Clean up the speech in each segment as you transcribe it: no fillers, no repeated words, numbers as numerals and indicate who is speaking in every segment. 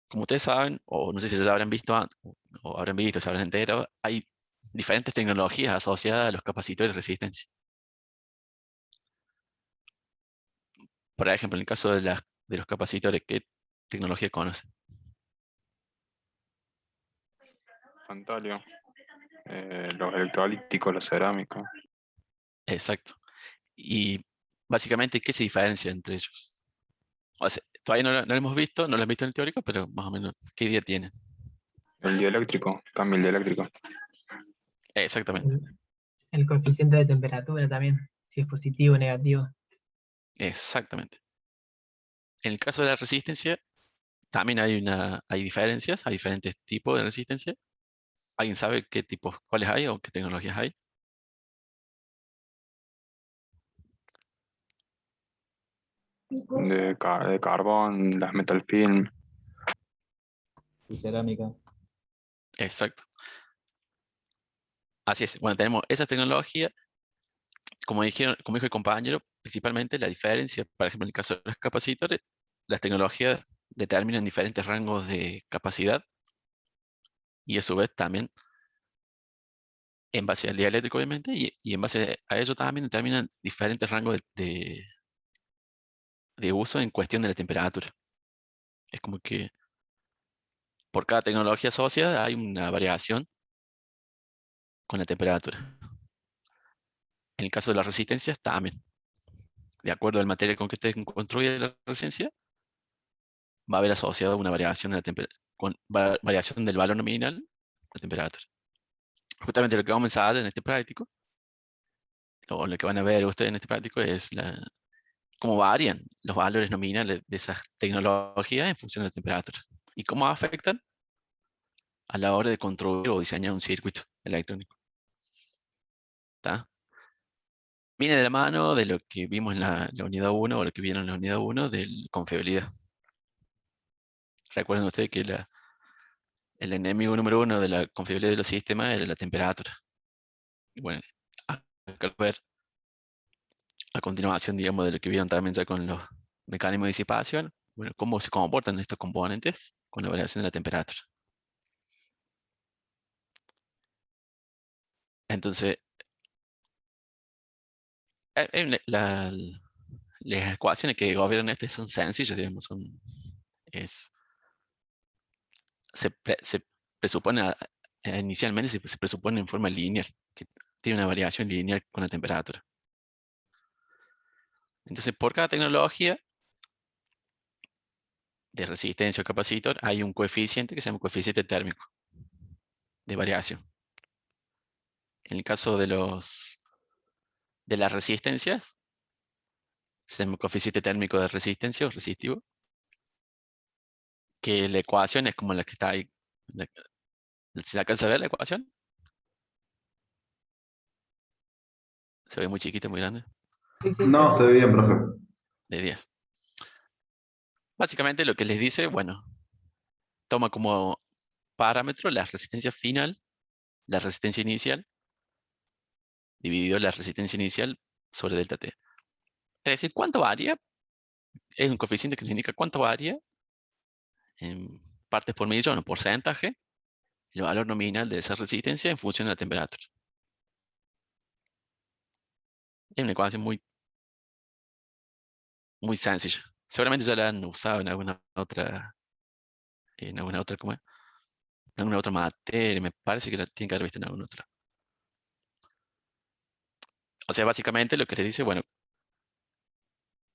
Speaker 1: como ustedes saben, o no sé si ya habrán visto antes, o habrán visto, se habrán enterado, hay diferentes tecnologías asociadas a los capacitores de resistencia. Por ejemplo, en el caso de los capacitores, ¿qué tecnología conocen?
Speaker 2: Tantalio, los electrolíticos, los cerámicos.
Speaker 1: Exacto. Y básicamente, ¿qué se diferencia entre ellos? O sea, todavía no lo hemos visto, no lo han visto en el teórico, pero más o menos, ¿qué idea tienen?
Speaker 2: El dieléctrico, también el dieléctrico.
Speaker 1: Exactamente,
Speaker 3: El coeficiente de temperatura también, si es positivo o negativo.
Speaker 1: exactamente. En el caso de la resistencia, también hay diferencias, hay diferentes tipos de resistencia. ¿Alguien sabe qué tipos, cuáles hay o qué tecnologías hay?
Speaker 2: De carbón, las metal film.
Speaker 4: Y cerámica.
Speaker 1: Exacto. Así es. Bueno, tenemos esa tecnología, como dijo el compañero, principalmente la diferencia, por ejemplo, en el caso de los capacitores, las tecnologías determinan diferentes rangos de capacidad y a su vez también en base al dieléctrico, obviamente, y en base a ello también determinan diferentes rangos de uso en cuestión de la temperatura. Es como que por cada tecnología asociada hay una variación con la temperatura. En el caso de las resistencias también. De acuerdo al material con que esté construida la resistencia, va a haber asociado una variación de la variación del valor nominal de la temperatura. Justamente lo que vamos a ver en este práctico, o lo que van a ver ustedes en este práctico, es cómo varían los valores nominales de esas tecnologías en función de la temperatura y cómo afectan a la hora de construir o diseñar un circuito electrónico. ¿Tá? Viene de la mano de lo que vimos en la unidad 1 o lo que vieron en la unidad 1 de confiabilidad. Recuerden ustedes que el enemigo número 1 de la confiabilidad de los sistemas era la temperatura. Y bueno, acá lo ver a continuación, digamos, de lo que vieron también ya con los mecanismos de disipación, bueno, cómo se comportan estos componentes con la variación de la temperatura. Entonces, las ecuaciones que gobiernan este son sencillas, digamos, es, se presupone, inicialmente se presupone en forma lineal, que tiene una variación lineal con la temperatura. Entonces, por cada tecnología de resistencia o capacitor, hay un coeficiente que se llama coeficiente térmico de variación. En el caso de las resistencias, se llama coeficiente térmico de resistencia o resistivo, que la ecuación es como la que está ahí. ¿Se alcanza a ver la ecuación? Se ve muy chiquita, muy grande.
Speaker 3: Sí, sí,
Speaker 5: No, se ve bien, profe.
Speaker 1: De 10. Básicamente lo que les dice, bueno, toma como parámetro la resistencia final, la resistencia inicial, dividido la resistencia inicial sobre delta T. Es decir, ¿cuánto varía? Es un coeficiente que nos indica cuánto varía en partes por millón o porcentaje el valor nominal de esa resistencia en función de la temperatura. Es una ecuación muy sencilla. Seguramente ya la han usado ¿cómo es? En alguna otra materia, me parece que la tienen que haber visto en alguna otra. O sea, básicamente lo que le dice, bueno,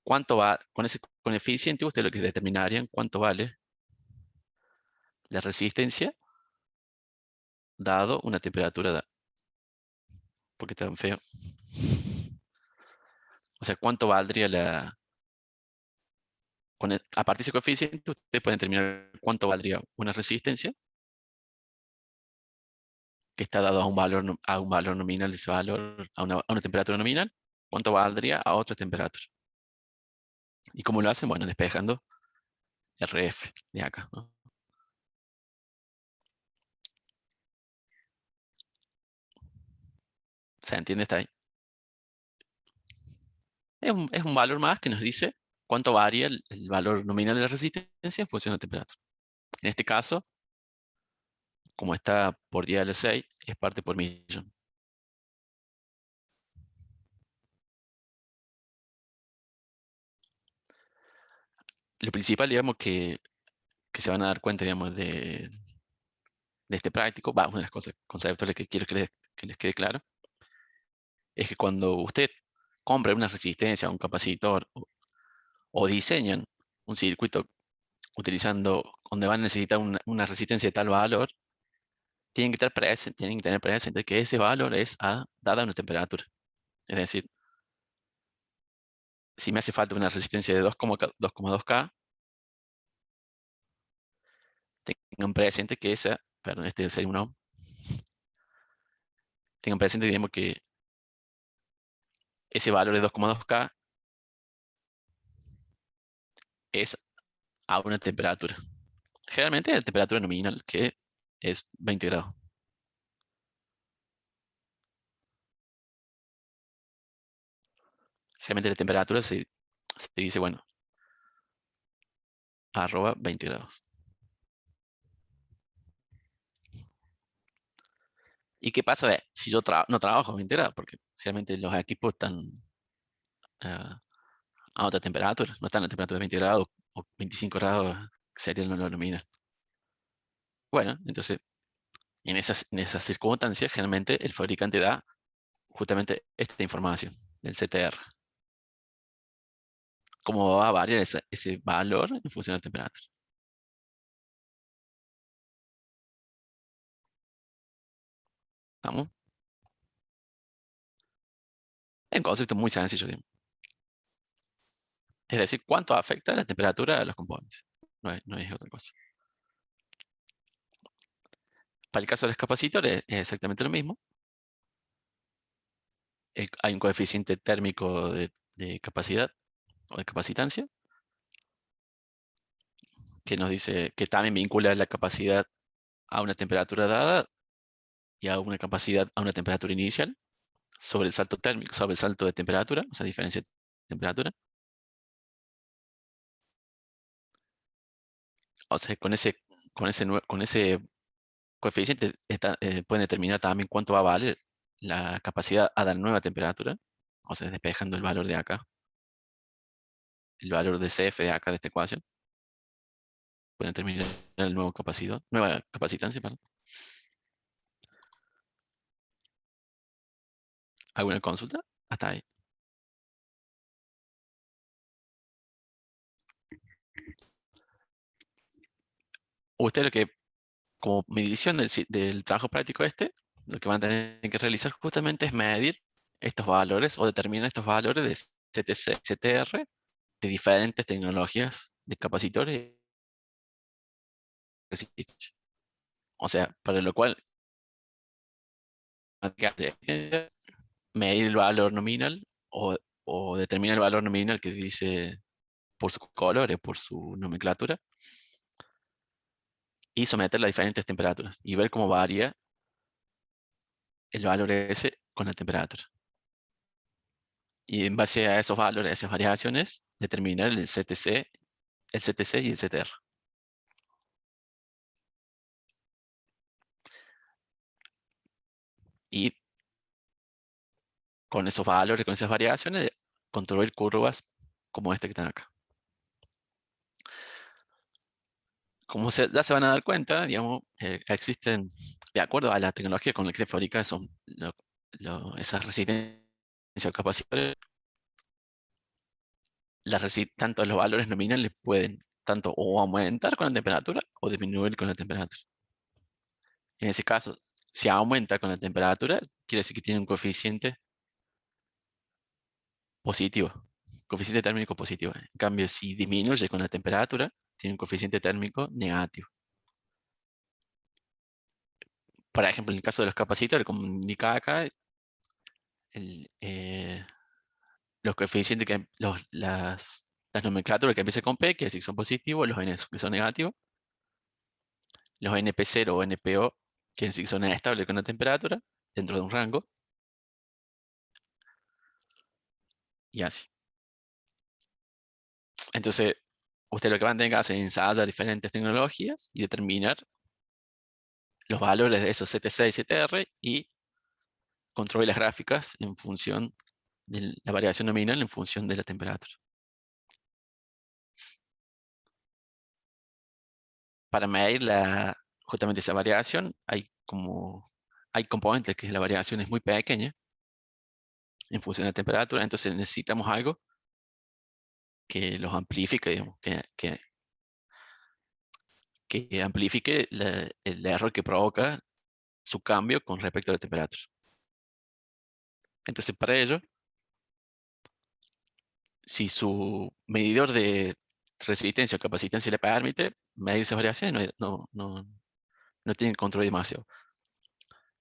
Speaker 1: cuánto va, con ese coeficiente, ustedes lo que determinarían cuánto vale la resistencia dado una temperatura ¿Por qué tan feo? O sea, ¿cuánto valdría a partir de ese coeficiente, ustedes pueden determinar cuánto valdría una resistencia que está dado a un valor nominal de ese valor, a una temperatura nominal, cuánto valdría a otra temperatura. ¿Y cómo lo hacen? Bueno, despejando RF de acá, ¿no? ¿Se entiende? Está ahí. Es un valor más que nos dice cuánto varía el valor nominal de la resistencia en función de la temperatura. En este caso, como está por 10 a la 6, es parte por millón. Lo principal, digamos, que se van a dar cuenta, digamos, de este práctico, una de las cosas conceptuales que quiero que les quede claro, es que cuando usted compra una resistencia, un capacitor, o diseñan un circuito utilizando, donde van a necesitar una resistencia de tal valor, tienen que tener presente que ese valor es dada una temperatura. Es decir, si me hace falta una resistencia de 2,2K, tengan presente que esa, perdón, este es el 1 ohm, tengan presente, digamos, que ese valor de 2,2K es a una temperatura. Generalmente la temperatura nominal, que es 20 grados. Generalmente la temperatura se dice, bueno, arroba 20 grados. ¿Y qué pasa si yo no trabajo a 20 grados? Porque generalmente los equipos están a otra temperatura, no están a temperatura de 20 grados o 25 grados, que sería el valor nominal. Bueno, entonces, en esas circunstancias, generalmente el fabricante da justamente esta información del CTR. Cómo va a variar ese valor en función de la temperatura. ¿Estamos? En concepto muy sencillo, digamos. Es decir, cuánto afecta la temperatura a los componentes. No es otra cosa. Para el caso de los capacitores es exactamente lo mismo. Hay un coeficiente térmico de capacidad o de capacitancia que nos dice que también vincula la capacidad a una temperatura dada y a una capacidad a una temperatura inicial sobre el salto térmico, sobre el salto de temperatura, o sea, diferencia de temperatura. O sea, con ese coeficiente pueden determinar también cuánto va a valer la capacidad a la nueva temperatura, o sea, despejando el valor de acá, el valor de CF de acá de esta ecuación, pueden determinar el nueva capacitancia, perdón. ¿Alguna consulta? Hasta ahí. Usted lo que, como medición del trabajo práctico lo que van a tener que realizar justamente es medir estos valores o determinar estos valores de CTC, CTR de diferentes tecnologías de capacitores. O sea, para lo cual medir el valor nominal o determinar el valor nominal que dice por sus colores, por su nomenclatura, y someterla a diferentes temperaturas y ver cómo varía el valor ese con la temperatura. Y en base a esos valores, a esas variaciones, determinar el CTC y el CTR. Y con esos valores, con esas variaciones, construir curvas como esta que están acá. Como ya se van a dar cuenta, digamos, existen, de acuerdo a la tecnología con la que se fabrica esas resistencias o capacitores, tanto los valores nominales pueden tanto o aumentar con la temperatura o disminuir con la temperatura. En ese caso, si aumenta con la temperatura, quiere decir que tiene un coeficiente positivo, coeficiente térmico positivo. En cambio, si disminuye con la temperatura, tiene un coeficiente térmico negativo. Por ejemplo, en el caso de los capacitores, como indica acá, los coeficientes las nomenclaturas que empiezan con P, quiere decir que son positivos, los N que son negativos, los NP0 o NPO, quiere decir que son estables con la temperatura, dentro de un rango, y así. Entonces, usted lo que van a tener que hacer es ensayar diferentes tecnologías y determinar los valores de esos CTC y CTR y construir las gráficas en función de la variación nominal en función de la temperatura. Para medir justamente esa variación, hay componentes que la variación es muy pequeña en función de la temperatura, entonces necesitamos algo que los amplifique, digamos, que amplifique el error que provoca su cambio con respecto a la temperatura. Entonces, para ello, si su medidor de resistencia o capacitancia le permite medir esas variaciones, no tienen que controlar demasiado.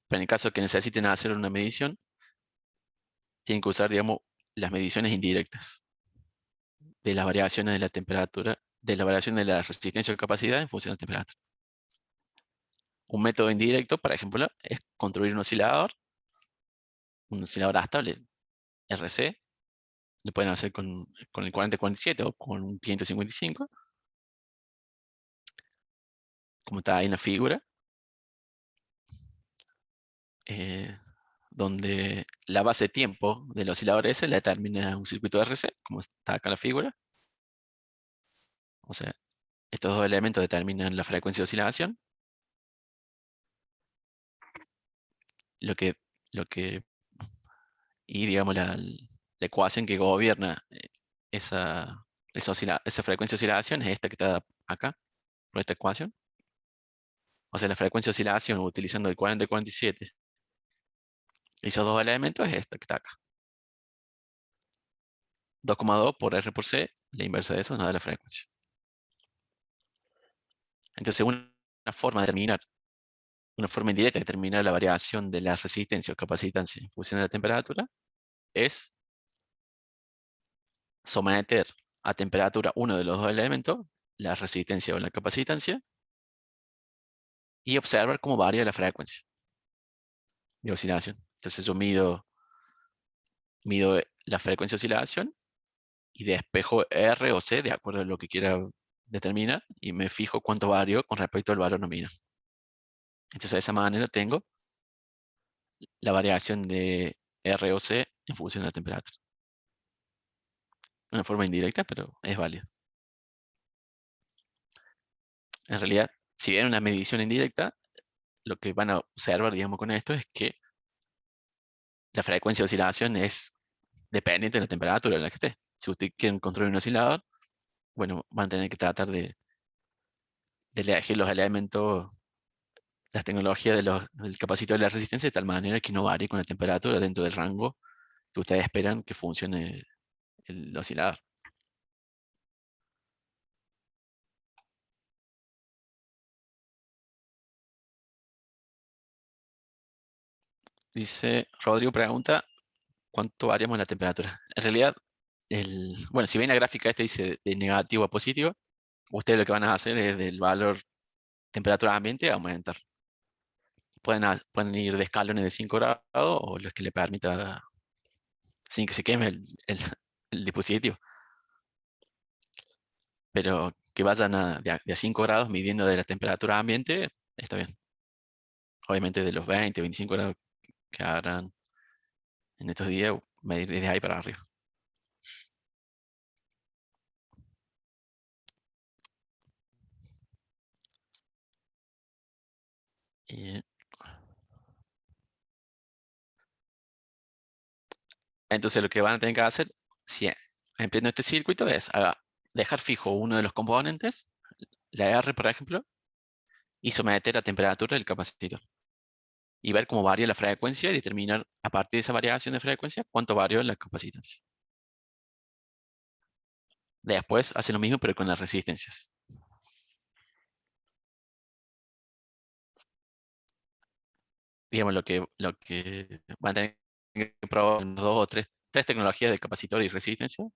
Speaker 1: Pero en el caso que necesiten hacer una medición, tienen que usar, digamos, las mediciones indirectas de las variaciones de la temperatura, de la variación de la resistencia o capacidad en función de la temperatura. Un método indirecto, por ejemplo, es construir un oscilador estable, RC, lo pueden hacer con el 4047 o con un 555, como está ahí en la figura, donde la base de tiempo del oscilador S la determina un circuito de RC, como está acá en la figura. O sea, estos dos elementos determinan la frecuencia de oscilación. Y digamos la ecuación que gobierna esa frecuencia de oscilación es esta que está acá, por esta ecuación. O sea, la frecuencia de oscilación utilizando el 4047, esos dos elementos es esta que está acá. 2,2 por R por C, la inversa de eso nos da la frecuencia. Entonces, una forma indirecta de determinar la variación de la resistencia o capacitancia en función de la temperatura es someter a temperatura uno de los dos elementos, la resistencia o la capacitancia, y observar cómo varía la frecuencia de oscilación. Entonces yo mido la frecuencia de oscilación y despejo R o C de acuerdo a lo que quiera determinar y me fijo cuánto varío con respecto al valor nominal. Entonces de esa manera tengo la variación de R o C en función de la temperatura. Una forma indirecta, pero es válida. En realidad, si bien una medición indirecta, lo que van a observar, digamos, con esto es que la frecuencia de oscilación es dependiente de la temperatura en la que esté. Si usted quiere construir un oscilador, bueno, van a tener que tratar de elegir los elementos, las tecnologías del capacitor de la resistencia de tal manera que no varíe con la temperatura dentro del rango que ustedes esperan que funcione el oscilador. Dice, Rodrigo pregunta, ¿cuánto variamos la temperatura? En realidad, bueno, si ven la gráfica dice de negativo a positivo, ustedes lo que van a hacer es del valor temperatura ambiente aumentar. Pueden ir de escalones de 5 grados o los que le permita sin que se queme el dispositivo. Pero que vayan de a 5 grados midiendo de la temperatura ambiente, está bien. Obviamente de los 20, 25 grados que habrán en estos días, medir desde ahí para arriba. Y entonces lo que van a tener que hacer, si emprendo este circuito, es dejar fijo uno de los componentes, la R, por ejemplo, y someter a temperatura del capacitor. Y ver cómo varía la frecuencia y determinar a partir de esa variación de frecuencia cuánto varió la capacitancia. Después hace lo mismo pero con las resistencias. Digamos lo que van a tener que probar dos o tres tecnologías de capacitor y resistencia,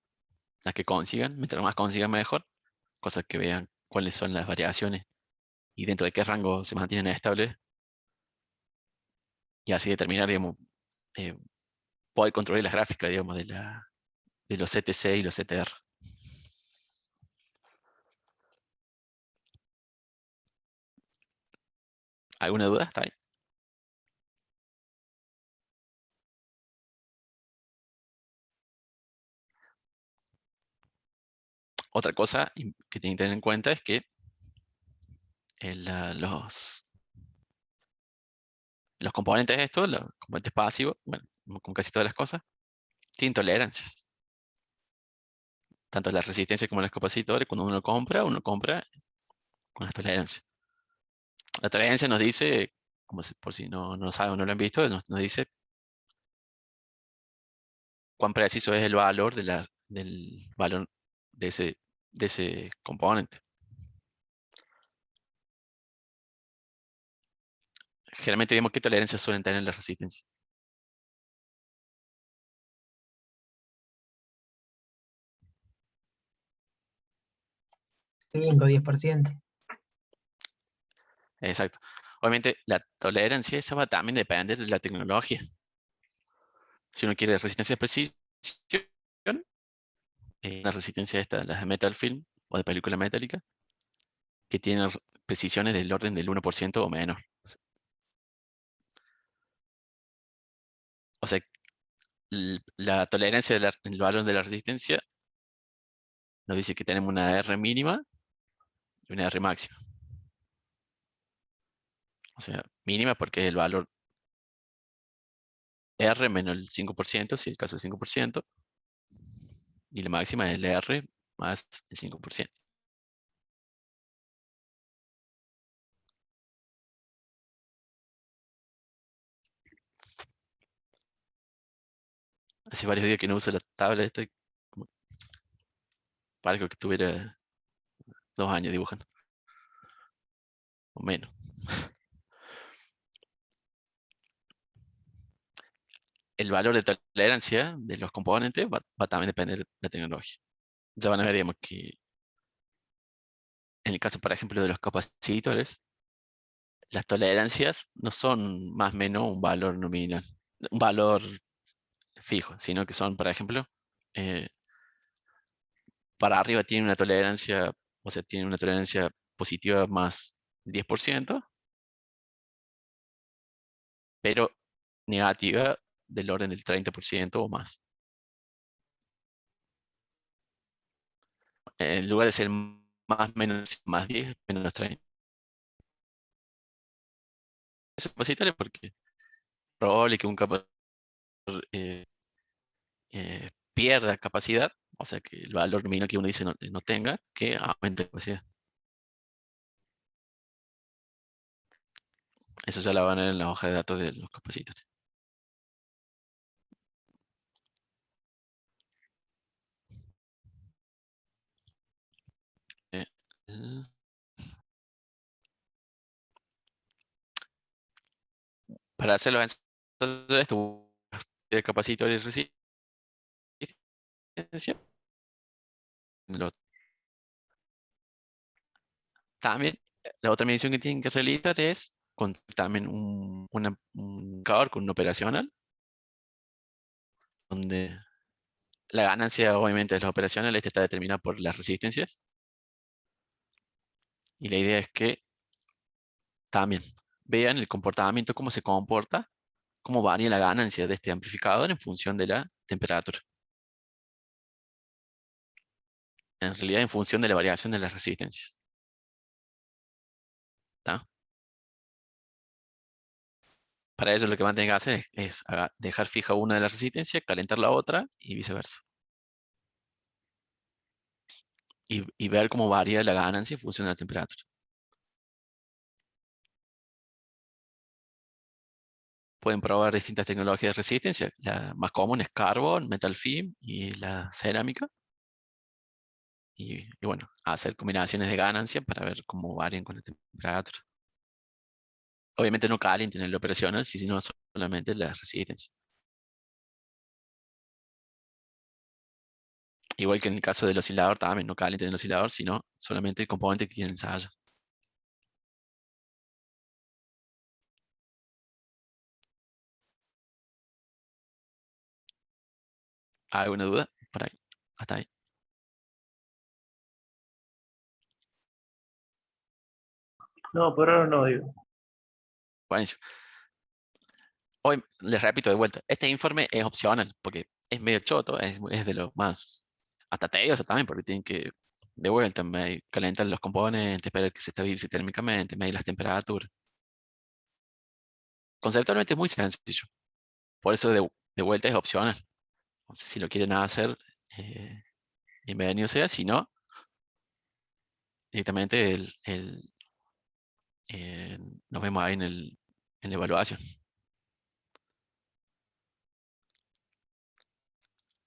Speaker 1: las que consigan, mientras más consigan mejor, cosas que vean cuáles son las variaciones y dentro de qué rango se mantienen estables, y así determinar, digamos, poder controlar las gráficas, digamos, de los CTC y los CTR. ¿Alguna duda? ¿Está ahí? Otra cosa que tienen que tener en cuenta es que los componentes de esto, los componentes pasivos, bueno, como casi todas las cosas, tienen tolerancias. Tanto las resistencias como los capacitores, cuando uno compra con las tolerancias. La tolerancia nos dice, por si no lo saben o no lo han visto, nos dice cuán preciso es el valor del valor de ese componente. Generalmente vemos qué tolerancias suelen tener las resistencias.
Speaker 3: 5, 10%.
Speaker 1: Exacto. Obviamente la tolerancia esa va a también depender de la tecnología. Si uno quiere resistencia de precisión, la resistencia esta, las de metal film o de película metálica, que tienen precisiones del orden del 1% o menos. O sea, la tolerancia del valor de la resistencia nos dice que tenemos una R mínima y una R máxima. O sea, mínima porque es el valor R menos el 5%, si es el caso del 5%, y la máxima es el R más el 5%. Hace varios días que no uso la tabla esta, como parece que tuviera 2 años dibujando, o menos. El valor de tolerancia de los componentes va también a depender de la tecnología. Ya van a ver, digamos, que en el caso, por ejemplo, de los capacitores, las tolerancias no son más o menos un valor nominal, un valor fijo, sino que son, por ejemplo, eh, para arriba tiene una tolerancia, o sea, tiene una tolerancia positiva más 10%, pero negativa del orden del 30% o más. En lugar de ser más menos más 10, menos 30. Es capacitores porque es probable que un capacitor eh, pierda capacidad, o sea, que el valor nominal que uno dice no tenga, que aumente la capacidad. Eso ya la van a ver en la hoja de datos de los capacitores. Eh, eh, para hacer los ensayos de esto, de capacitor y resistencia, lo- también la otra medición que tienen que realizar es con también un indicador con un operacional, donde la ganancia obviamente de los operacionales está determinada por las resistencias. Y la idea es que también vean el comportamiento, cómo se comporta, cómo varía la ganancia de este amplificador en función de la temperatura. En realidad en función de la variación de las resistencias. ¿Tá? Para eso lo que van a tener que hacer es dejar fija una de las resistencias, calentar la otra y viceversa. Y ver cómo varía la ganancia en función de la temperatura. Pueden probar distintas tecnologías de resistencia. La más común es carbon, metal film y la cerámica. Y bueno, hacer combinaciones de ganancia para ver cómo varían con la temperatura. Obviamente no calienten el operacional, sino solamente la resistencia. Igual que en el caso del oscilador, también no calienten el oscilador, sino solamente el componente que tiene ensaya. ¿Alguna duda? Por ahí. Hasta ahí.
Speaker 5: No, por ahora no, digo.
Speaker 1: Buenísimo. Hoy les repito de vuelta, este informe es opcional porque es medio choto, es de lo más hasta tedioso también porque tienen que de vuelta calentar los componentes, esperar que se estabilice térmicamente, medir las temperaturas. Conceptualmente es muy sencillo, por eso de vuelta es opcional. No sé si lo quieren hacer, bienvenido sea, si no, directamente nos vemos ahí en la evaluación.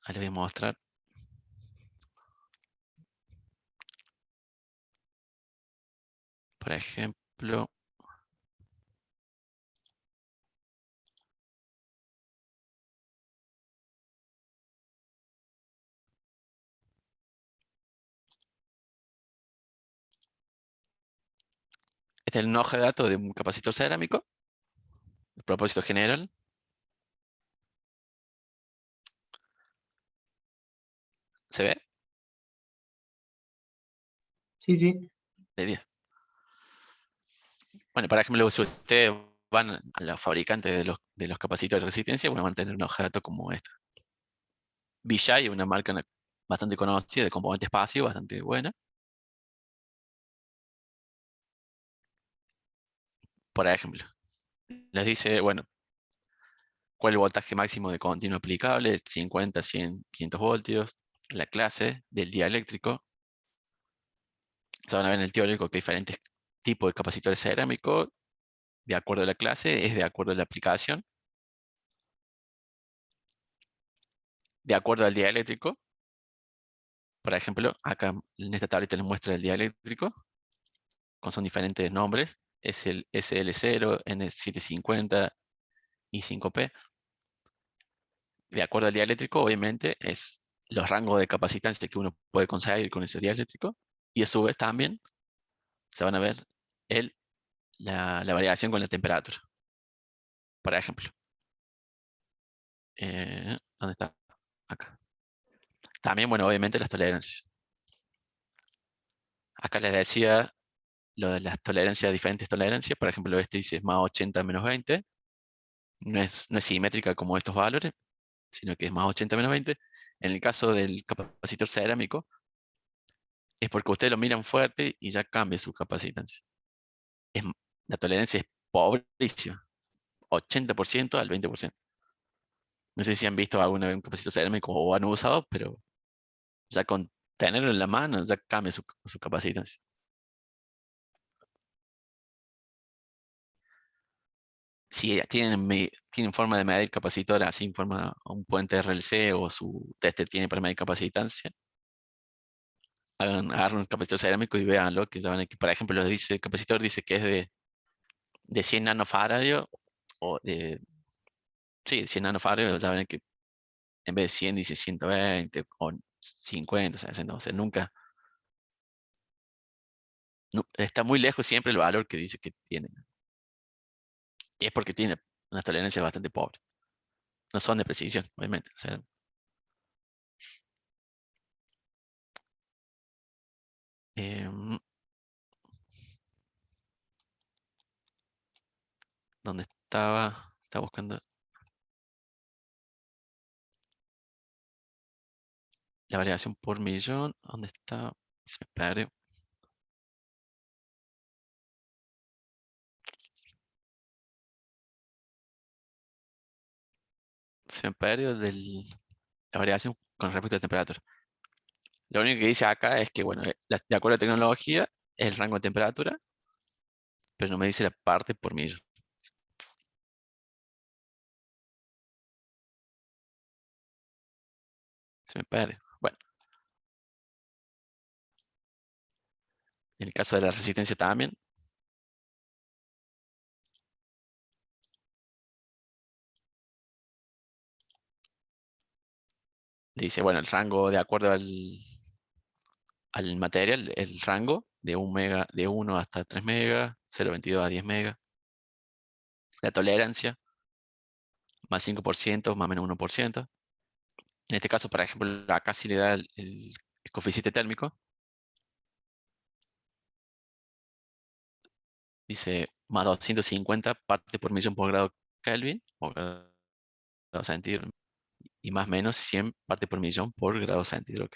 Speaker 1: Ahí les voy a mostrar. Por ejemplo, este es el hoja de datos de un capacitor cerámico, el propósito general. ¿Se ve?
Speaker 3: Sí, sí.
Speaker 1: De 10. Bueno, por ejemplo, si ustedes van a los fabricantes de los capacitores de resistencia, bueno, van a tener una hoja de datos como esta. VShai, una marca bastante conocida de componentes pasivos, bastante buena. Por ejemplo, les dice, bueno, cuál es el voltaje máximo de continuo aplicable, 50, 100, 500 voltios, la clase del dieléctrico. Se van a ver en el teórico que hay diferentes tipos de capacitores cerámicos, de acuerdo a la clase, es de acuerdo a la aplicación. De acuerdo al dieléctrico, por ejemplo, acá en esta tablita les muestra el dieléctrico, son diferentes nombres, es el SL0, N750 y 5P. De acuerdo al dieléctrico, obviamente, es los rangos de capacitancia que uno puede conseguir con ese dieléctrico, y a su vez también se van a ver la variación con la temperatura. Por ejemplo, ¿dónde está? Acá. También, bueno, obviamente las tolerancias. Acá les decía lo de las tolerancias, diferentes tolerancias. Por ejemplo, este dice más 80 menos 20. No es simétrica como estos valores, sino que es más 80 menos 20. En el caso del capacitor cerámico, es porque ustedes lo miran fuerte y ya cambia su capacitancia. Es, la tolerancia es pobrísima, 80% al 20%. No sé si han visto alguna vez un capacitor cerámico o han usado, pero ya con tenerlo en la mano ya cambia su capacitancia. Si tienen forma de medir capacitor así en forma un puente RLC o su tester tiene para medir capacitancia, agarren un capacitor cerámico y véanlo, que ya van a, que por ejemplo el capacitor dice que es de 100 nanofaradio o de, sí, 100 nanofaradio, ya ven que en vez de 100 dice 120 o 50, 60, o sea, nunca, está muy lejos siempre el valor que dice que tiene. Y es porque tiene una tolerancia bastante pobre. No son de precisión, obviamente. O sea, em, ¿dónde estaba? Estaba buscando la variación por millón. ¿Dónde está? Se me perdió. Se me perdió la variación con respecto a temperatura. Lo único que dice acá es que, bueno, de acuerdo a la tecnología, es el rango de temperatura, pero no me dice la parte por millón. Se me pierde. Bueno, en el caso de la resistencia también, dice, bueno, el rango de acuerdo al material, el rango de 1 mega, de 1 hasta 3 megas, 0,22 a 10 megas. La tolerancia, más 5%, más o menos 1%. En este caso, por ejemplo, acá sí le da el coeficiente térmico. Dice más 250 partes por millón por grado Kelvin, o grado centígrado, y más o menos 100 partes por millón por grado centígrado.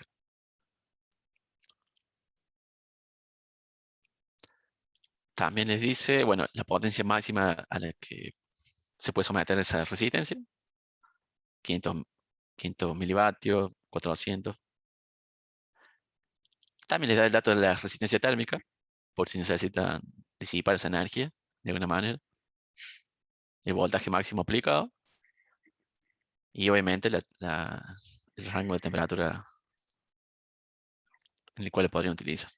Speaker 1: También les dice, bueno, la potencia máxima a la que se puede someter esa resistencia, 500 milivatios, 400. También les da el dato de la resistencia térmica, por si necesitan disipar esa energía de alguna manera. El voltaje máximo aplicado. Y obviamente el rango de temperatura en el cual podrían utilizar.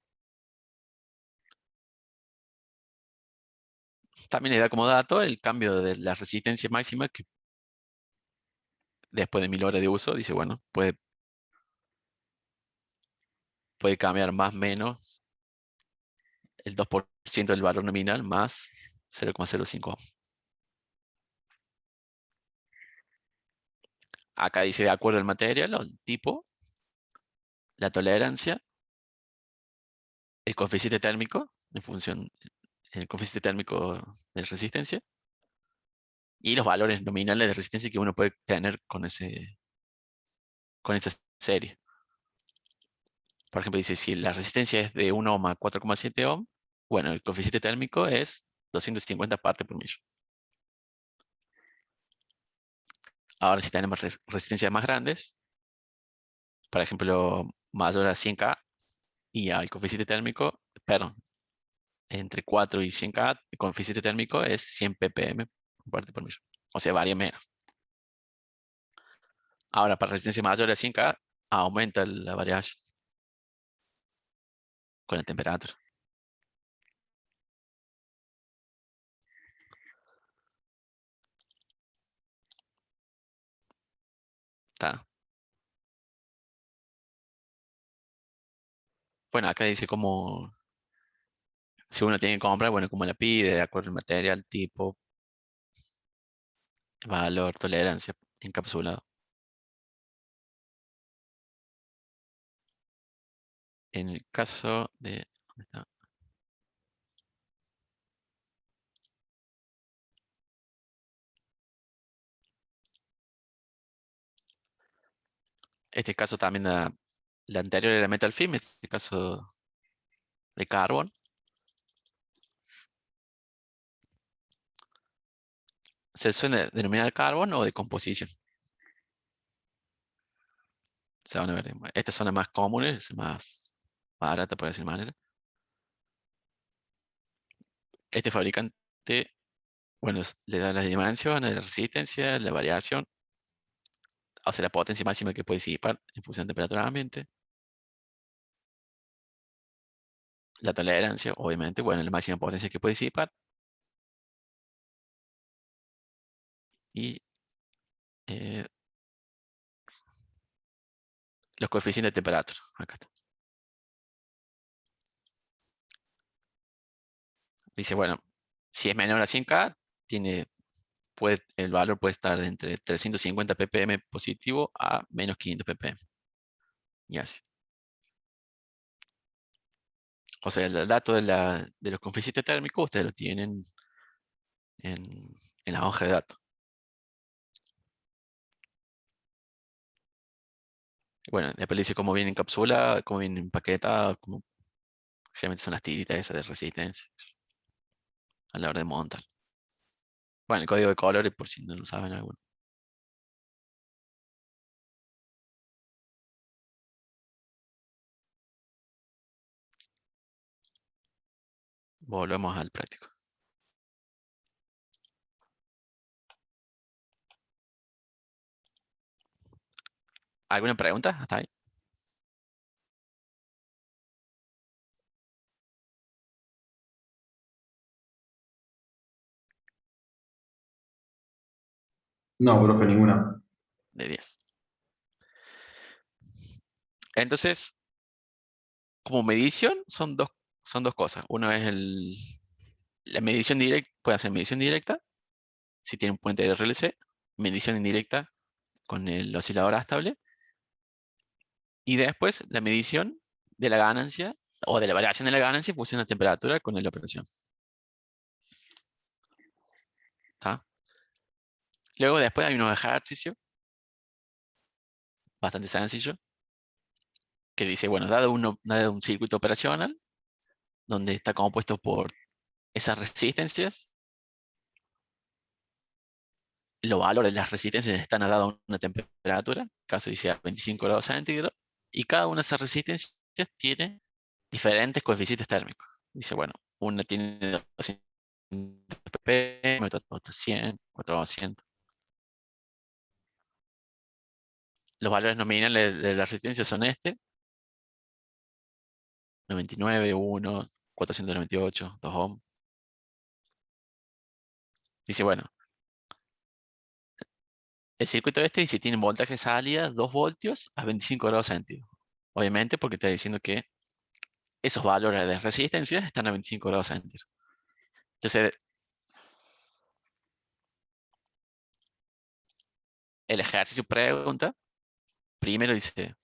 Speaker 1: También les da como dato el cambio de la resistencia máxima que después de 1000 horas de uso, dice, bueno, puede cambiar más o menos el 2% del valor nominal más 0,05 ohm. Acá dice de acuerdo al material o el tipo, la tolerancia, el coeficiente térmico, en función del coeficiente térmico de resistencia, y los valores nominales de resistencia que uno puede tener con esa serie. Por ejemplo, dice, si la resistencia es de 1 ohm a 4,7 ohm, bueno, el coeficiente térmico es 250 partes por millón. Ahora, si tenemos resistencias más grandes, por ejemplo, mayor a 100K, y el coeficiente térmico, perdón, entre 4 y 100K, el coeficiente térmico es 100 ppm por parte por millón. O sea, varía menos. Ahora, para resistencia mayor a 100K, aumenta la variación con la temperatura. ¿Está? Bueno, acá dice cómo, si uno tiene que comprar, bueno, cómo la pide, de acuerdo al material, tipo, valor, tolerancia, encapsulado. En el caso de... ¿dónde está? Este caso también, la anterior era metal film, este caso de carbón. Se suele denominar carbón o de composición. Se van a ver. Estas son las más comunes, más baratas, por decir manera. Este fabricante, bueno, le da las dimensiones, la resistencia, la variación, o sea, la potencia máxima que puede disipar en función de temperatura de ambiente. La tolerancia, obviamente, bueno, la máxima potencia que puede disipar. Y los coeficientes de temperatura. Acá está. Dice, bueno, si es menor a 100K, el valor puede estar de entre 350 ppm positivo a menos 500 ppm. Y así. O sea, el dato de los coeficientes térmicos ustedes lo tienen en la hoja de datos. Bueno, después le dice cómo viene encapsulada, cómo viene empaquetada, cómo generalmente son las tiritas esas de resistencia a la hora de montar. Bueno, el código de colores, por si no lo saben alguno. Volvemos al práctico. ¿Alguna pregunta hasta ahí?
Speaker 5: No, profe, ninguna.
Speaker 1: De 10. Entonces, como medición, son dos cosas. Uno es la medición directa, puede hacer medición directa, si tiene un puente de RLC, medición indirecta con el oscilador estable, y después la medición de la ganancia, o de la variación de la ganancia en función de la temperatura con la operación. Luego después hay unos ejercicios bastante sencillos que dice, bueno, dado un circuito operacional donde está compuesto por esas resistencias, los valores de las resistencias están dados a una temperatura, en caso dice a 25 grados centígrados, y cada una de esas resistencias tiene diferentes coeficientes térmicos. Dice, bueno, una tiene 200 ppm, otra 100, otra 200. Los valores nominales de la resistencia son 99, 1, 498, 2 ohm. Dice, bueno, el circuito dice tiene voltaje salida 2 voltios a 25 grados centígrados. Obviamente porque está diciendo que esos valores de resistencia están a 25 grados centígrados. Entonces, el ejercicio pregunta, primero dice,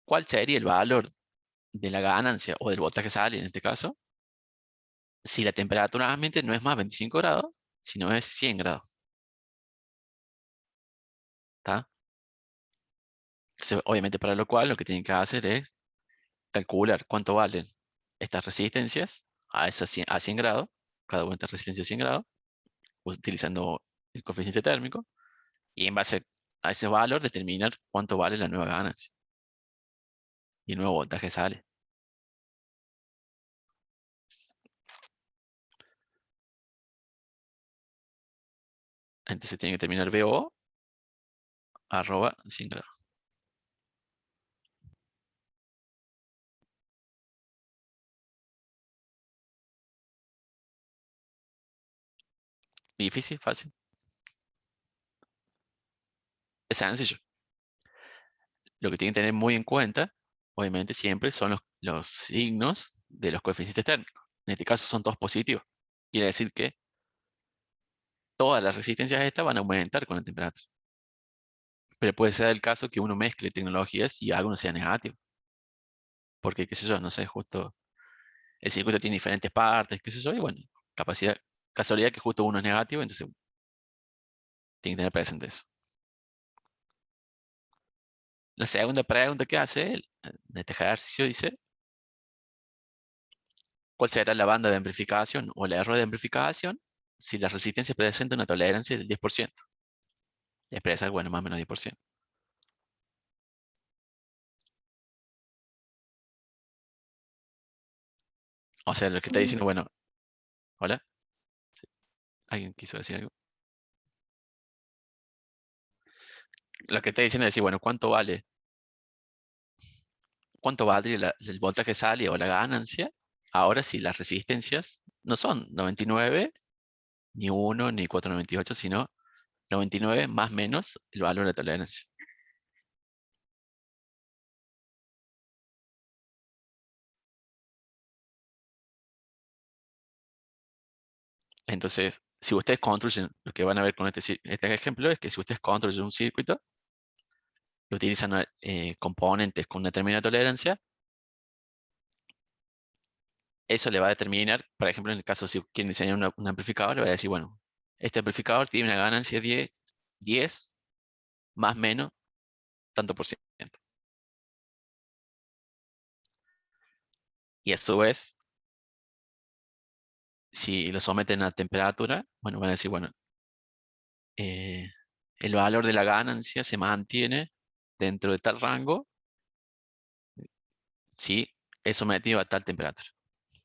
Speaker 1: ¿cuál sería el valor de la ganancia o del voltaje salida en este caso si la temperatura ambiente no es más 25 grados, sino es 100 grados? ¿Está? Entonces, obviamente para lo cual lo que tienen que hacer es calcular cuánto valen estas resistencias a 100 grados, cada una de estas resistencias a 100 grados, utilizando el coeficiente térmico, y en base a ese valor determinar cuánto vale la nueva ganancia. Y el nuevo voltaje sale. Entonces tiene que terminar BO arroba 100 grados. Difícil, fácil. Es sencillo. Lo que tienen que tener muy en cuenta, obviamente siempre, son los signos de los coeficientes térmicos. En este caso son todos positivos. Quiere decir que todas las resistencias estas van a aumentar con la temperatura. Pero puede ser el caso que uno mezcle tecnologías y alguno sea negativo. Porque, qué sé yo, no sé, justo el circuito tiene diferentes partes, qué sé yo, y bueno, casualidad que justo uno es negativo, entonces tiene que tener presente eso. La segunda pregunta que hace de este ejercicio dice, ¿cuál será la banda de amplificación o el error de amplificación si la resistencia presenta una tolerancia del 10%? Expresar, bueno, más o menos 10%. O sea, lo que está diciendo, bueno, hola, ¿alguien quiso decir algo? Lo que está diciendo es decir, bueno, ¿cuánto vale el voltaje sale o la ganancia? Ahora si las resistencias no son 99, ni 1, ni 498, sino 99 más menos el valor de tolerancia. Entonces, si ustedes construyen, lo que van a ver con este ejemplo es que si ustedes construyen un circuito y utilizan componentes con una determinada tolerancia, eso le va a determinar, por ejemplo, en el caso si quieren diseñar un amplificador, le va a decir, bueno, este amplificador tiene una ganancia de 10 más menos tanto por ciento. Y a su vez, si lo someten a temperatura, bueno, van a decir, bueno, el valor de la ganancia se mantiene dentro de tal rango si es sometido a tal temperatura.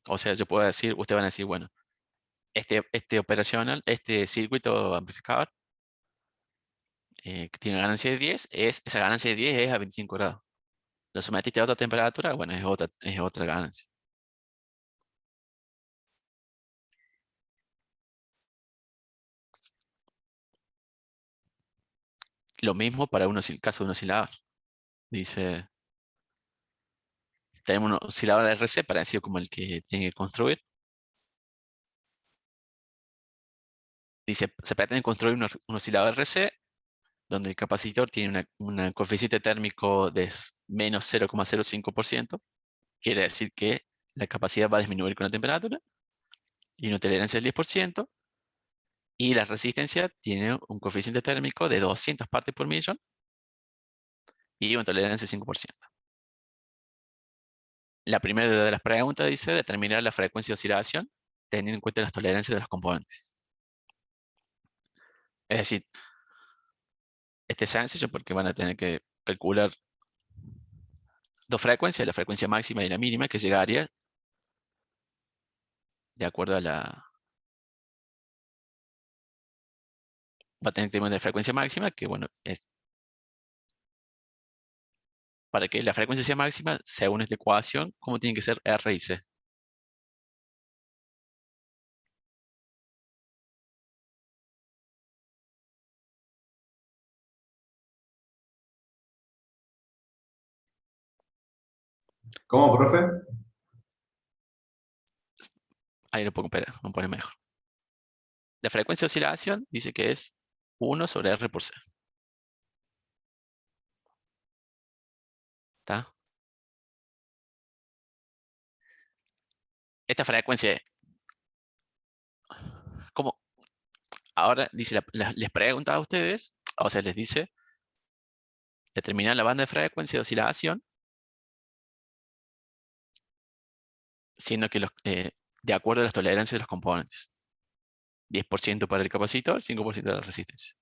Speaker 1: O sea, yo puedo decir, ustedes van a decir, bueno, este circuito amplificador que tiene una ganancia de 10, esa ganancia de 10 es a 25 grados. Lo sometiste a otra temperatura, bueno, es otra ganancia. Lo mismo para el caso de un oscilador. Dice, tenemos un oscilador RC parecido como el que tiene que construir. Dice, se pretende construir un oscilador RC donde el capacitor tiene un coeficiente térmico de menos 0,05%. Quiere decir que la capacidad va a disminuir con la temperatura. y una tolerancia del 10%, y la resistencia tiene un coeficiente térmico de 200 partes por millón y una tolerancia del 5%. La primera de las preguntas dice determinar la frecuencia de oscilación teniendo en cuenta las tolerancias de los componentes. Es decir, este es sencillo porque van a tener que calcular dos frecuencias, la frecuencia máxima y la mínima, que llegaría de acuerdo a la... Va a tener que tener una frecuencia máxima, que bueno, es... Para que la frecuencia sea máxima, según esta ecuación, ¿cómo tienen que ser R y C?
Speaker 5: ¿Cómo, profe?
Speaker 1: Ahí lo pongo, espera, vamos a poner mejor. La frecuencia de oscilación dice que es 1 sobre R por C. ¿Está? Esta frecuencia, ¿cómo? Ahora dice, les pregunta a ustedes, o sea, les dice, determinar la banda de frecuencia de oscilación, siendo que de acuerdo a las tolerancias de los componentes. 10% para el capacitor, 5% de la resistencia.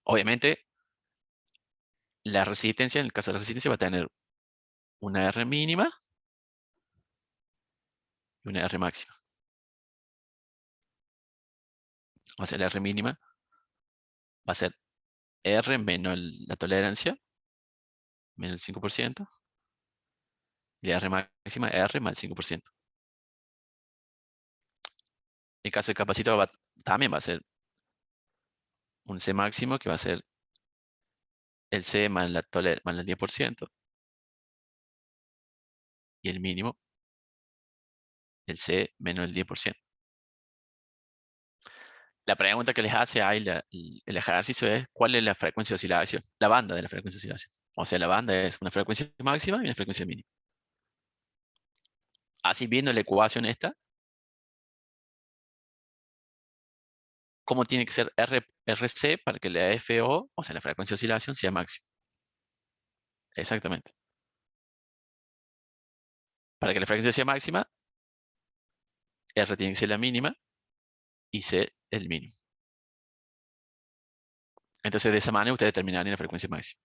Speaker 1: Obviamente, la resistencia, en el caso de la resistencia, va a tener una R mínima y una R máxima. O sea, la R mínima va a ser R menos la tolerancia, menos el 5%, y la R máxima, R más el 5%. El caso del capacitor también va a ser un C máximo, que va a ser el C más más el 10%, y el mínimo, el C menos el 10%. La pregunta que les hace ahí el ejercicio es ¿cuál es la frecuencia de oscilación? La banda de la frecuencia de oscilación. O sea, la banda es una frecuencia máxima y una frecuencia mínima. Así viendo la ecuación esta, ¿cómo tiene que ser RC para que la FO, o sea, la frecuencia de oscilación, sea máxima? Exactamente. Para que la frecuencia sea máxima, R tiene que ser la mínima y C el mínimo. Entonces, de esa manera ustedes determinarían la frecuencia máxima.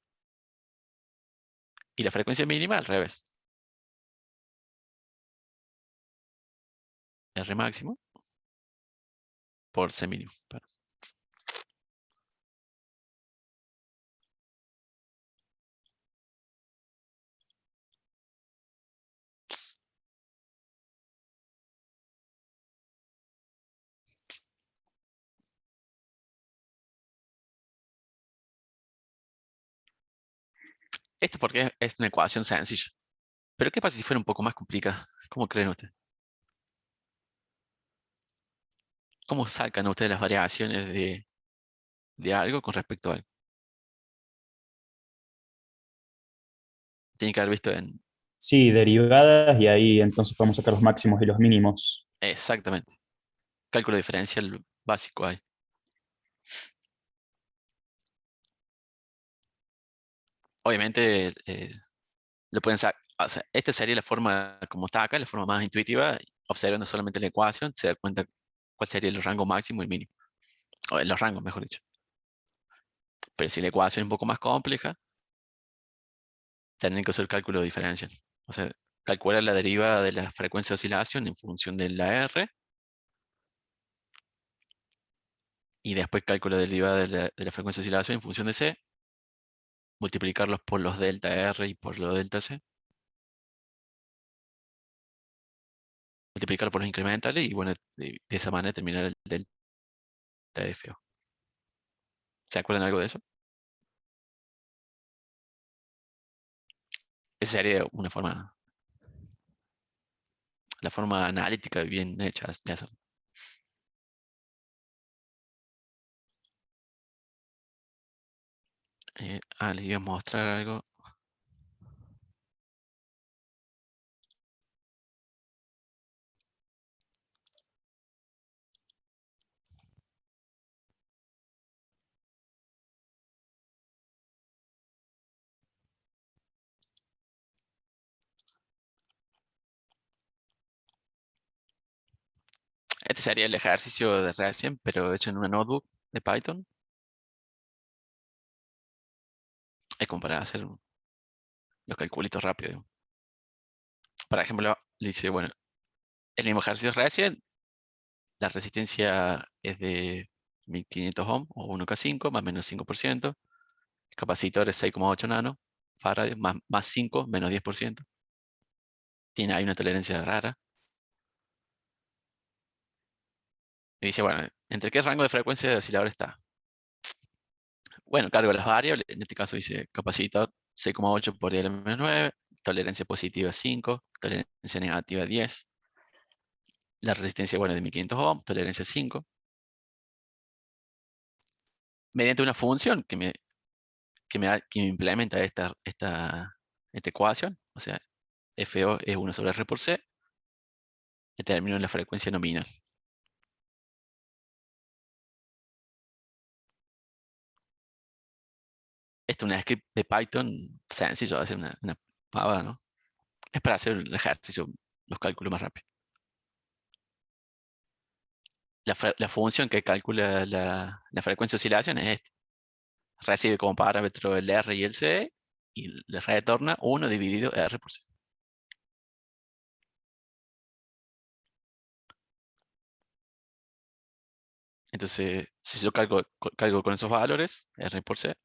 Speaker 1: Y la frecuencia mínima al revés. R máximo por C mínimo. Perdón. Esto porque es una ecuación sencilla. Pero ¿qué pasa si fuera un poco más complicada? ¿Cómo creen ustedes? ¿Cómo sacan ustedes las variaciones de algo con respecto a algo? Tienen que haber visto en...
Speaker 6: Sí, derivadas y ahí entonces podemos sacar los máximos y los mínimos.
Speaker 1: Exactamente. Cálculo diferencial básico ahí. Obviamente, lo pueden sacar. O sea, esta sería la forma como está acá, la forma más intuitiva. Observando solamente la ecuación, se da cuenta cuál sería el rango máximo y mínimo. O los rangos, mejor dicho. Pero si la ecuación es un poco más compleja, tendrían que hacer el cálculo diferencial. O sea, calcular la derivada de la frecuencia de oscilación en función de la R, y después cálculo de la derivada de la frecuencia de oscilación en función de C, multiplicarlos por los delta R y por los delta C, multiplicar por los incrementales y bueno, de esa manera terminar el delta FO. ¿Se acuerdan algo de eso? Esa sería una forma, la forma analítica bien hecha de hacer. Les iba a mostrar algo. Este sería el ejercicio de recién, pero hecho en una notebook de Python. Es como para hacer los calculitos rápidos. Digamos. Por ejemplo, le dice, bueno, el mismo ejercicio recién, la resistencia es de 1500 ohm o 1K5, más o menos 5%. El capacitor es 6,8 nano, farad, más 5, menos 10%. Hay una tolerancia rara. Y dice, bueno, ¿entre qué rango de frecuencia de oscilador está? Bueno, cargo las variables. En este caso dice capacitor 6,8 por 10 a la menos 9. Tolerancia positiva 5. Tolerancia negativa 10. La resistencia, bueno, de 1500 ohm. Tolerancia 5. Mediante una función que me implementa esta ecuación, o sea, FO es 1 sobre R por C, determino la frecuencia nominal. Esto es una script de Python sencillo, hacer una pavada, ¿no? Es para hacer el ejercicio, los cálculos más rápido. La función que calcula la frecuencia de oscilación es esta. Recibe como parámetro el R y el C y le retorna 1 dividido R por C. Entonces, si yo calco con esos valores, R por C,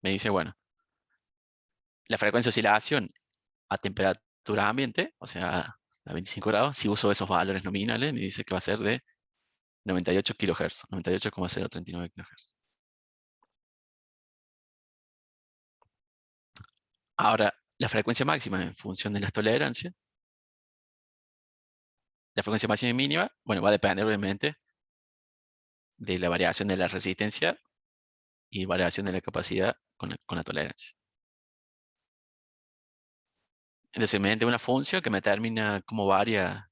Speaker 1: me dice, bueno, la frecuencia de oscilación a temperatura ambiente, o sea, a 25 grados, si uso esos valores nominales, me dice que va a ser de 98 kHz, 98,039 kHz. Ahora, la frecuencia máxima en función de las tolerancias, la frecuencia máxima y mínima, bueno, va a depender obviamente de la variación de la resistencia y variación de la capacidad con la tolerancia. Entonces, mediante una función que me determina cómo varía,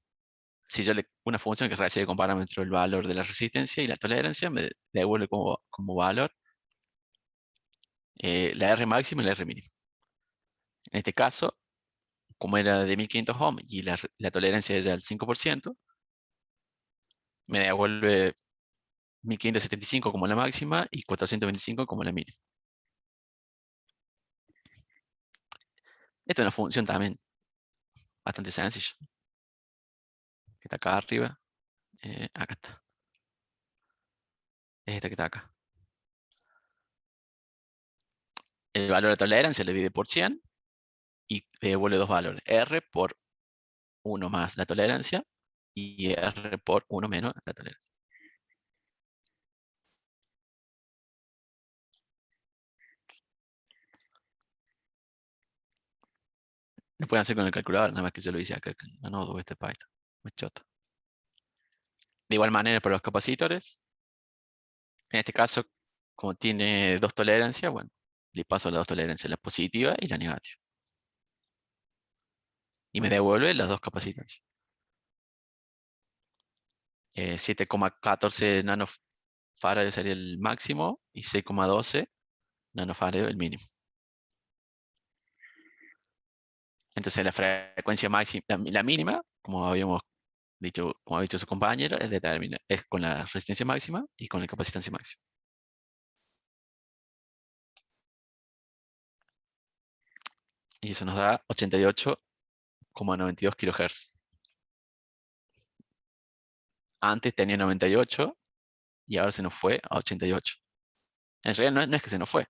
Speaker 1: si yo una función que recibe como parámetro el valor de la resistencia y la tolerancia, me devuelve como valor la R máxima y la R mínima. En este caso, como era de 1500 ohm y la tolerancia era el 5%, me devuelve 1575 como la máxima y 425 como la mínima. Esta es una función también bastante sencilla. Que está acá arriba. Acá está. Es esta que está acá. El valor de tolerancia le divide por 100 y devuelve dos valores. R por 1 más la tolerancia y R por 1 menos la tolerancia. Lo pueden hacer con el calculador, nada más que yo lo hice acá con la notebook este Python. Muy choto. De igual manera para los capacitores. En este caso, como tiene dos tolerancias, bueno, le paso las dos tolerancias, la positiva y la negativa. Y me devuelve las dos capacitancias. 7,14 nanofarads sería el máximo y 6,12 nanofarads el mínimo. Entonces la frecuencia máxima, la mínima, como habíamos dicho, como ha dicho su compañero, es con la resistencia máxima y con la capacitancia máxima. Y eso nos da 88,92 kHz. Antes tenía 98 y ahora se nos fue a 88. En realidad no es que se nos fue.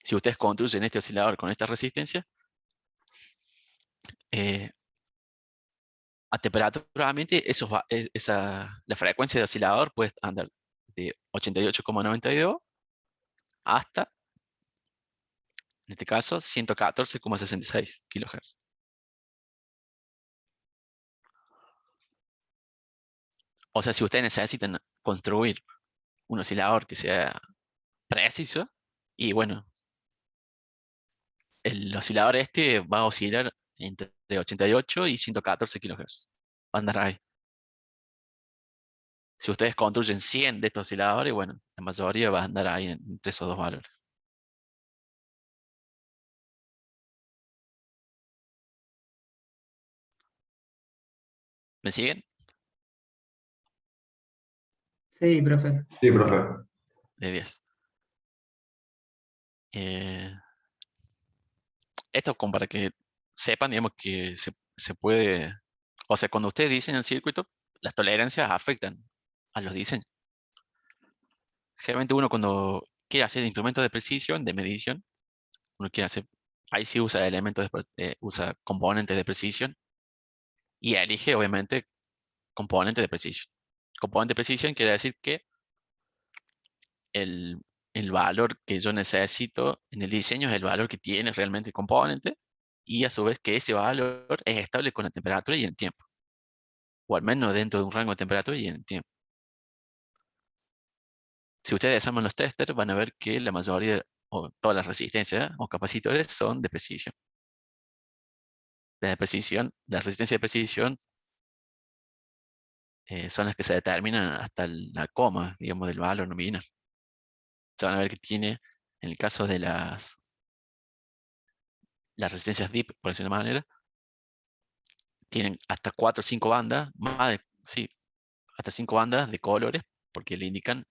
Speaker 1: Si ustedes construyen este oscilador con esta resistencia, a temperatura ambiente, la frecuencia de oscilador puede andar de 88,92 hasta, en este caso, 114,66 kHz. O sea, si ustedes necesitan construir un oscilador que sea preciso, y bueno, el oscilador este va a oscilar entre 88 y 114 kHz. Va a andar ahí. Si ustedes construyen 100 de estos osciladores, bueno, la mayoría va a andar ahí entre esos dos valores. ¿Me siguen?
Speaker 3: Sí, profe.
Speaker 5: Sí, profe.
Speaker 1: De 10. Esto como para que sepan, digamos, que se puede, o sea, cuando ustedes diseñan el circuito, las tolerancias afectan a los diseños. Generalmente uno cuando quiere hacer instrumentos de precisión, de medición, uno quiere hacer, ahí sí usa elementos, usa componentes de precisión y elige, obviamente, componentes de precisión. Componente de precisión quiere decir que el, el valor que yo necesito en el diseño es el valor que tiene realmente el componente y a su vez que ese valor es estable con la temperatura y el tiempo. O al menos dentro de un rango de temperatura y en el tiempo. Si ustedes desarman los testers, van a ver que la mayoría o todas las resistencias o capacitores son de precisión. Las de precisión, las resistencias de precisión son las que se determinan hasta la coma, digamos, del valor nominal. Se van a ver que tiene, en el caso de las resistencias deep, por decirlo de una manera, tienen hasta 4 o 5 bandas, más de, sí, hasta 5 bandas de colores, porque le indican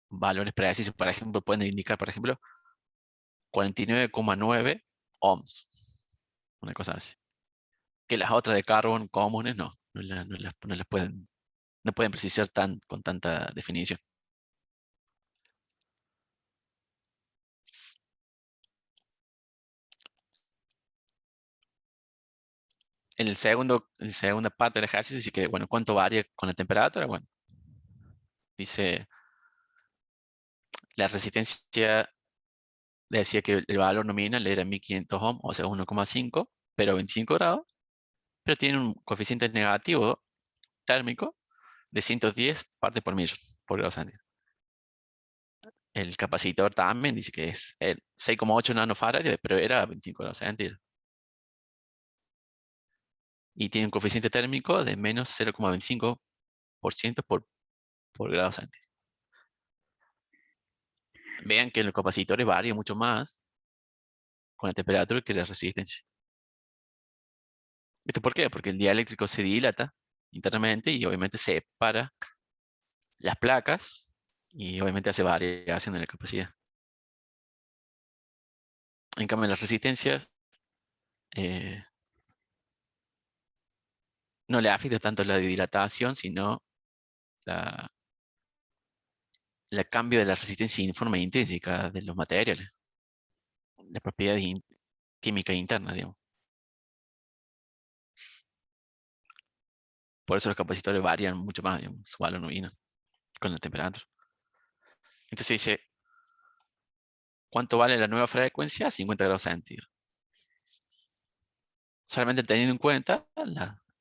Speaker 1: valores precisos. Por ejemplo, pueden indicar, por ejemplo, 49,9 ohms, una cosa así. Que las otras de carbon comunes no las pueden, no pueden precisar con tanta definición. En la segunda parte del ejercicio dice que, bueno, ¿cuánto varía con la temperatura? Bueno, dice, la resistencia decía que el valor nominal era 1500 ohms, o sea, 1,5, pero 25 grados, pero tiene un coeficiente negativo térmico de 110 partes por millón, por grado centígrado. El capacitor también dice que es el 6,8 nanofarads, pero era 25 grados centígrados. Y tiene un coeficiente térmico de menos 0,25% por grado centígrado. Vean que los capacitores varían mucho más con la temperatura que la resistencia. ¿Esto por qué? Porque el dieléctrico se dilata internamente y obviamente separa las placas y obviamente hace variación en la capacidad. En cambio, las resistencias no le afecta tanto la dilatación, sino el cambio de la resistencia en forma intrínseca de los materiales, las propiedades químicas internas, digamos. Por eso los capacitores varían mucho más, digamos, su valor nominal con la temperatura. Entonces dice, ¿cuánto vale la nueva frecuencia? 50 grados centígrados. Solamente teniendo en cuenta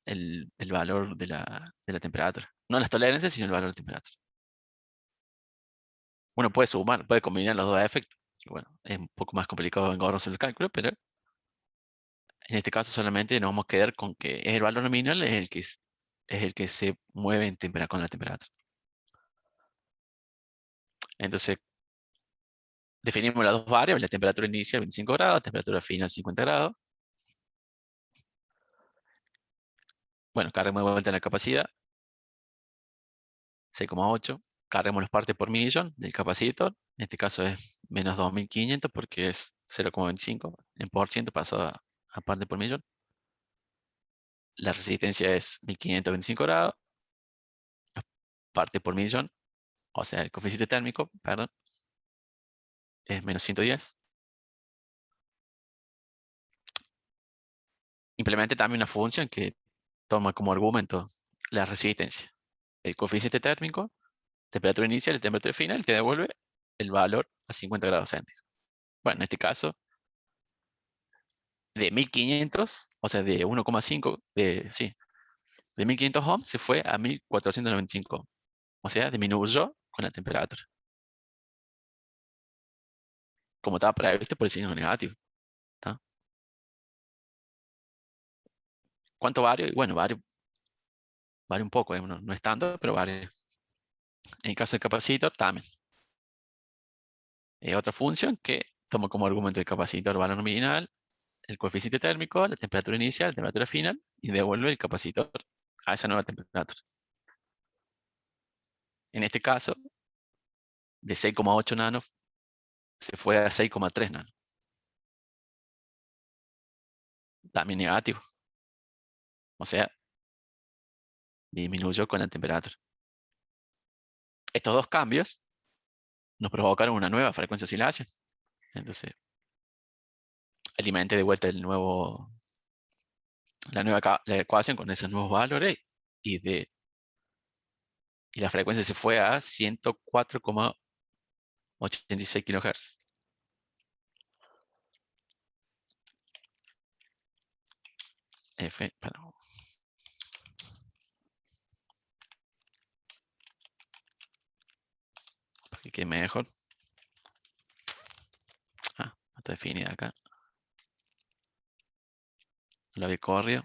Speaker 1: el valor de la temperatura. No las tolerancias, sino el valor de temperatura. Uno puede sumar, puede combinar los dos efectos. Y bueno, es un poco más complicado en Gauss el cálculo, pero en este caso solamente nos vamos a quedar con que el valor nominal es el que se mueve con la temperatura. Entonces, definimos las dos variables, la temperatura inicial 25 grados, temperatura final 50 grados. Bueno, carguemos de vuelta en la capacidad, 6,8. Carguemos las partes por millón del capacitor. En este caso es menos 2500 porque es 0,25 en por ciento pasado a parte por millón. La resistencia es 1525 grados. Parte por millón, o sea, el coeficiente térmico, perdón, es menos 110. Implemente también una función que toma como argumento la resistencia. El coeficiente térmico, temperatura inicial y temperatura final, te devuelve el valor a 50 grados centígrados. Bueno, en este caso, de 1500, o sea, de 1,5, de 1500 ohms se fue a 1495 ohms. O sea, disminuyó con la temperatura. Como estaba previsto por el signo negativo. ¿Tá? ¿Cuánto varía? Bueno, varía un poco, no es tanto, pero varía. En el caso del capacitor, también. Otra función que toma como argumento el capacitor el valor nominal, el coeficiente térmico, la temperatura inicial, la temperatura final, y devuelve el capacitor a esa nueva temperatura. En este caso, de 6,8 nanos se fue a 6,3 nanos. También negativo. O sea, disminuyó con la temperatura. Estos dos cambios nos provocaron una nueva frecuencia de oscilación. Entonces, alimente de vuelta la ecuación con esos nuevos valores y la frecuencia se fue a 104,86 kHz. Para que quede mejor. No está definida acá. Lo había corrido.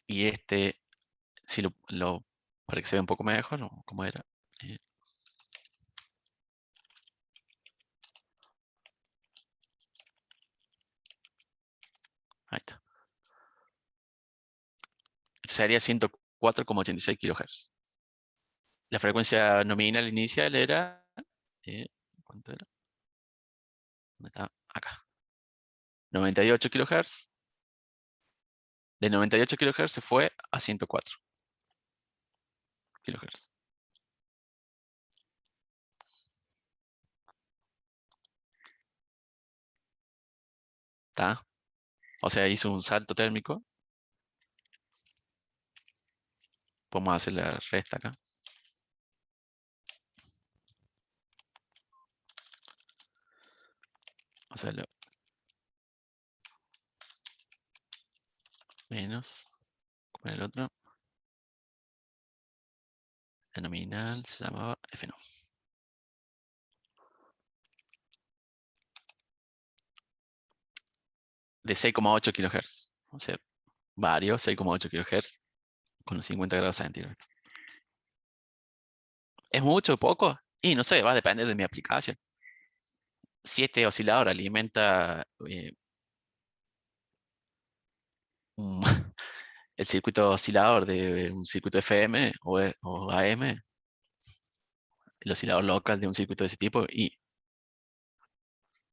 Speaker 1: Y si para que se vea un poco mejor, ¿no? ¿Cómo era? Ahí está. Sería 104,86 kHz. La frecuencia nominal inicial era... ¿cuánto era? ¿Dónde está? Acá. 98 kHz. De 98 kHz se fue a 104 kHz. ¿Está? O sea, hizo un salto térmico. Podemos hacer la resta acá. Hacerlo menos. Con el otro. La nominal se llamaba F0. De 6,8 kHz. O sea, varios 6,8 kHz con los 50 grados centígrados. ¿Es mucho o poco? Y no sé, va a depender de mi aplicación. Si este oscilador alimenta el circuito oscilador de un circuito FM o AM, el oscilador local de un circuito de ese tipo, y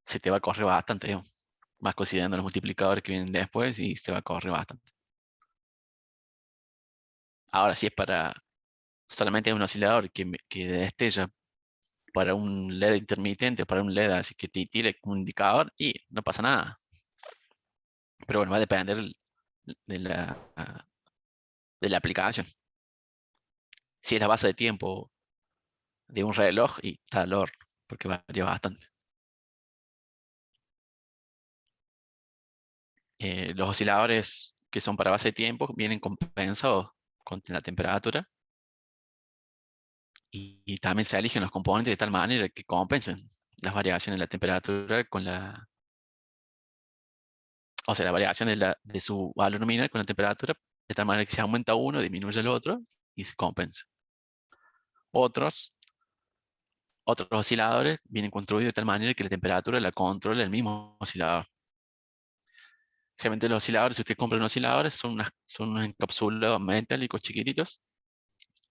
Speaker 1: se te va a correr bastante, más considerando los multiplicadores que vienen después, y se va a correr bastante. Ahora, si es para solamente un oscilador que destella para un LED intermitente, para un LED así que te tire un indicador, y no pasa nada. Pero bueno, va a depender de la aplicación. Si es la base de tiempo de un reloj, y está al horno, porque varía bastante. Los osciladores que son para base de tiempo vienen compensados con la temperatura, y también se eligen los componentes de tal manera que compensen las variaciones de la temperatura con o sea, la variación de su valor nominal con la temperatura, de tal manera que si aumenta uno, disminuye el otro y se compensa. Otros osciladores vienen construidos de tal manera que la temperatura la controla el mismo oscilador. Generalmente los osciladores, si usted compra un oscilador, son unos encapsulados metálicos chiquititos,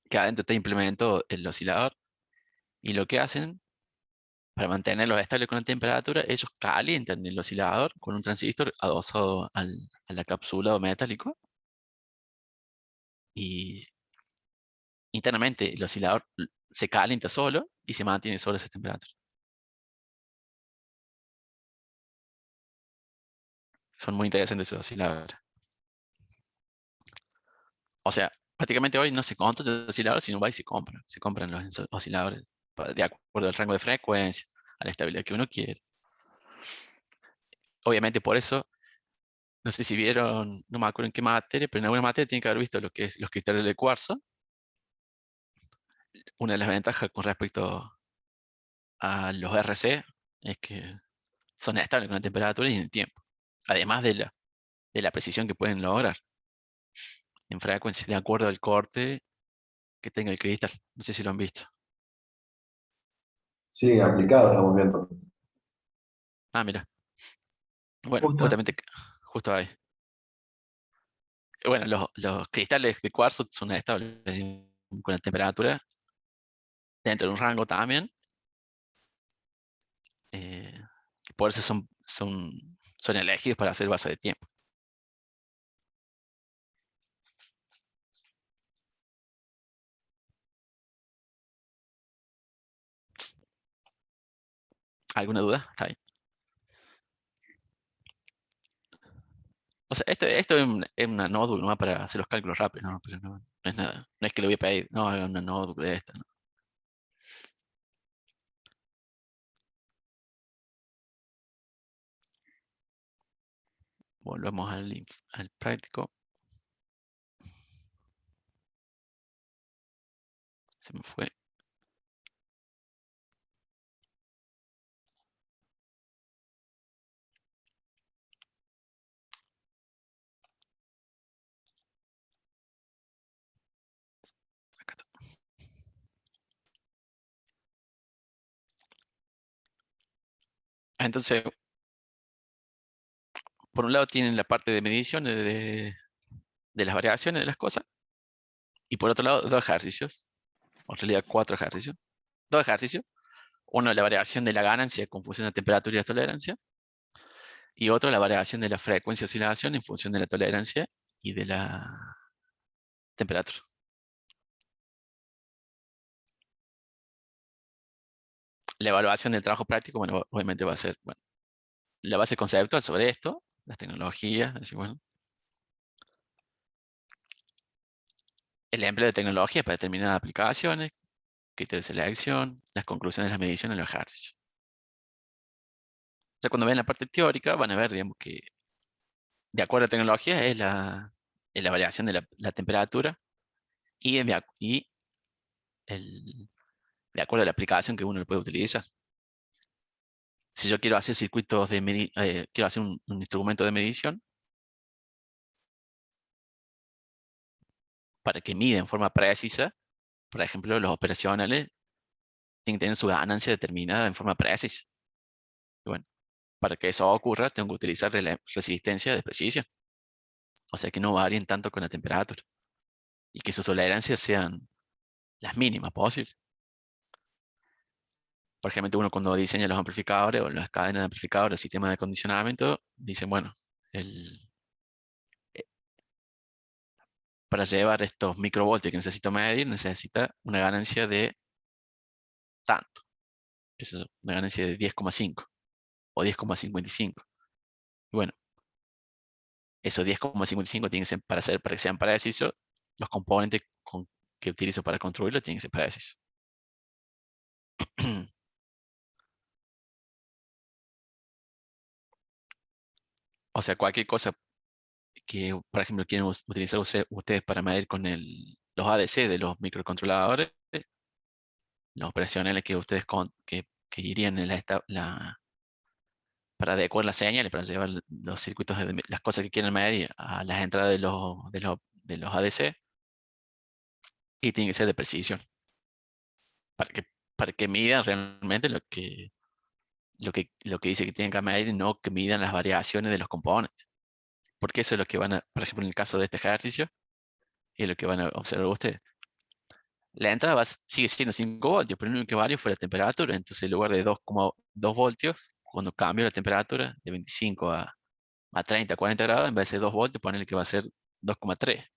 Speaker 1: que adentro está implementado el oscilador, y lo que hacen, para mantenerlo estable con la temperatura, ellos calientan el oscilador con un transistor adosado a la cápsula metálico, y internamente el oscilador se calienta solo y se mantiene solo esa temperatura. Son muy interesantes esos osciladores. O sea, prácticamente hoy no se construyen osciladores, sino va y se compran. Se compran los osciladores de acuerdo al rango de frecuencia, a la estabilidad que uno quiere. Obviamente por eso, no sé si vieron, no me acuerdo en qué materia, pero en alguna materia tienen que haber visto lo que es los cristales de cuarzo. Una de las ventajas con respecto a los RC es que son estables con la temperatura y en el tiempo. Además de la precisión que pueden lograr en frecuencia, de acuerdo al corte que tenga el cristal. No sé si lo han visto.
Speaker 5: Sí, aplicado estamos viendo.
Speaker 1: Ah, mira. Bueno,
Speaker 3: Justo.
Speaker 1: justamente, justo ahí. Bueno, los cristales de cuarzo son estables con la temperatura dentro de un rango también. Por eso son elegidos para hacer base de tiempo. ¿Alguna duda? Está bien. O sea, esto es una notebook nomás para hacer los cálculos rápidos, ¿no? Pero no es nada. No es que le voy a pedir, no, haga una notebook de esta, ¿no? Volvemos al práctico. Se me fue. Acá está. Entonces, por un lado tienen la parte de medición de las variaciones de las cosas. Y por otro lado, dos ejercicios. O en realidad, cuatro ejercicios. Dos ejercicios. Uno, la variación de la ganancia con función de temperatura y la tolerancia. Y otro, la variación de la frecuencia de oscilación en función de la tolerancia y de la temperatura. La evaluación del trabajo práctico, bueno, obviamente va a ser, bueno, la base conceptual sobre esto, las tecnologías, así, bueno, el empleo de tecnologías para determinadas aplicaciones, criterios de selección, las conclusiones de las mediciones en los ejercicios. O sea, cuando ven la parte teórica, van a ver, digamos, que de acuerdo a tecnología es la variación de la temperatura y, de acuerdo a la aplicación que uno puede utilizar. Si yo quiero hacer circuitos quiero hacer un instrumento de medición para que mida en forma precisa, por ejemplo, los operacionales tienen que tener su ganancia determinada en forma precisa. Y bueno, para que eso ocurra, tengo que utilizar resistencia de precisión. O sea, que no varíen tanto con la temperatura. Y que sus tolerancias sean las mínimas posibles. Por ejemplo, uno cuando diseña los amplificadores o las cadenas de amplificadores, sistemas de acondicionamiento, dicen, bueno, para llevar estos microvoltios que necesito medir, necesita una ganancia de tanto. Eso es una ganancia de 10,5 o 10,55. Y bueno, esos 10,55 tienen que ser para que sean precisos, los componentes que utilizo para construirlo tienen que ser precisos. O sea, cualquier cosa que, por ejemplo, quieren utilizar ustedes para medir con los ADC de los microcontroladores, las operacionales que ustedes que irían en para adecuar las señales, para llevar los circuitos, las cosas que quieren medir a las entradas de los ADC, y tiene que ser de precisión, para que midan realmente lo que dice que tienen que medir y no que midan las variaciones de los componentes. Porque eso es lo que por ejemplo, en el caso de este ejercicio, es lo que van a observar ustedes. La entrada sigue siendo 5 voltios, pero lo único que varía fue la temperatura. Entonces, en lugar de 2,2 voltios, cuando cambio la temperatura de 25 a 30, 40 grados, en vez de 2 voltios, ponerle que va a ser 2,3.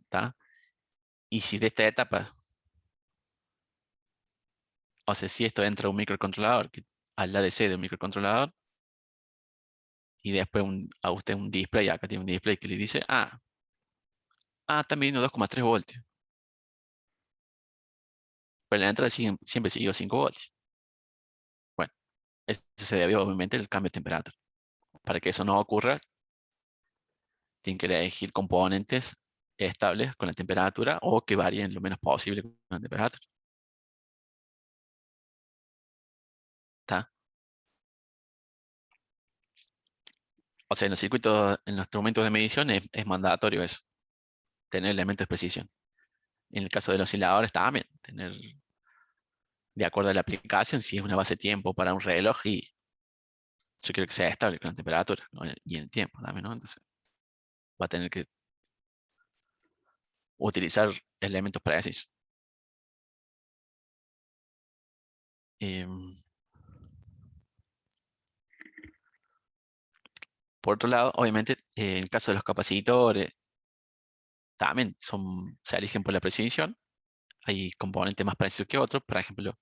Speaker 1: ¿Está? Y si de esta etapa, o sea, si esto entra a un microcontrolador, al ADC de un microcontrolador, y después a usted un display, acá tiene un display que le dice, también 2,3 voltios. Pero la entrada siempre siguió 5 voltios. Bueno, eso se debió obviamente al cambio de temperatura. Para que eso no ocurra, tienen que elegir componentes estables con la temperatura o que varíen lo menos posible con la temperatura. ¿Está? O sea, en los circuitos, en los instrumentos de medición es mandatorio eso, tener elementos de precisión. En el caso de los osciladores también, tener, de acuerdo a la aplicación, si es una base de tiempo para un reloj, y yo quiero que sea estable con la temperatura, ¿no? Y en el tiempo también, ¿no? Entonces va a tener que utilizar elementos precisos. Em, por otro lado, obviamente, en el caso de los capacitores, también se eligen por la precisión. Hay componentes más precisos que otros. Por ejemplo,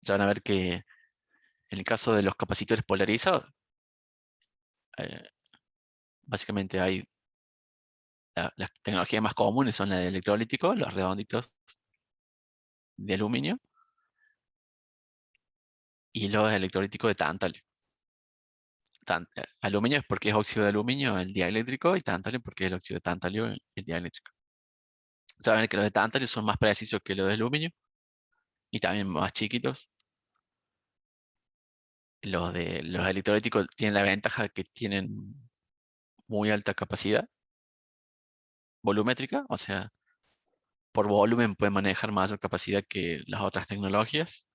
Speaker 1: ya van a ver que en el caso de los capacitores polarizados, eh, básicamente hay las tecnologías más comunes son las de electrolítico, los redonditos de aluminio y los electrolíticos de tantalio. Aluminio es porque es óxido de aluminio, el dieléctrico, y tantalio porque es el óxido de tantalio, el dieléctrico. Saben que los de tantalio son más precisos que los de aluminio y también más chiquitos. Los electrolíticos tienen la ventaja que tienen muy alta capacidad volumétrica, o sea, por volumen pueden manejar mayor capacidad que las otras tecnologías.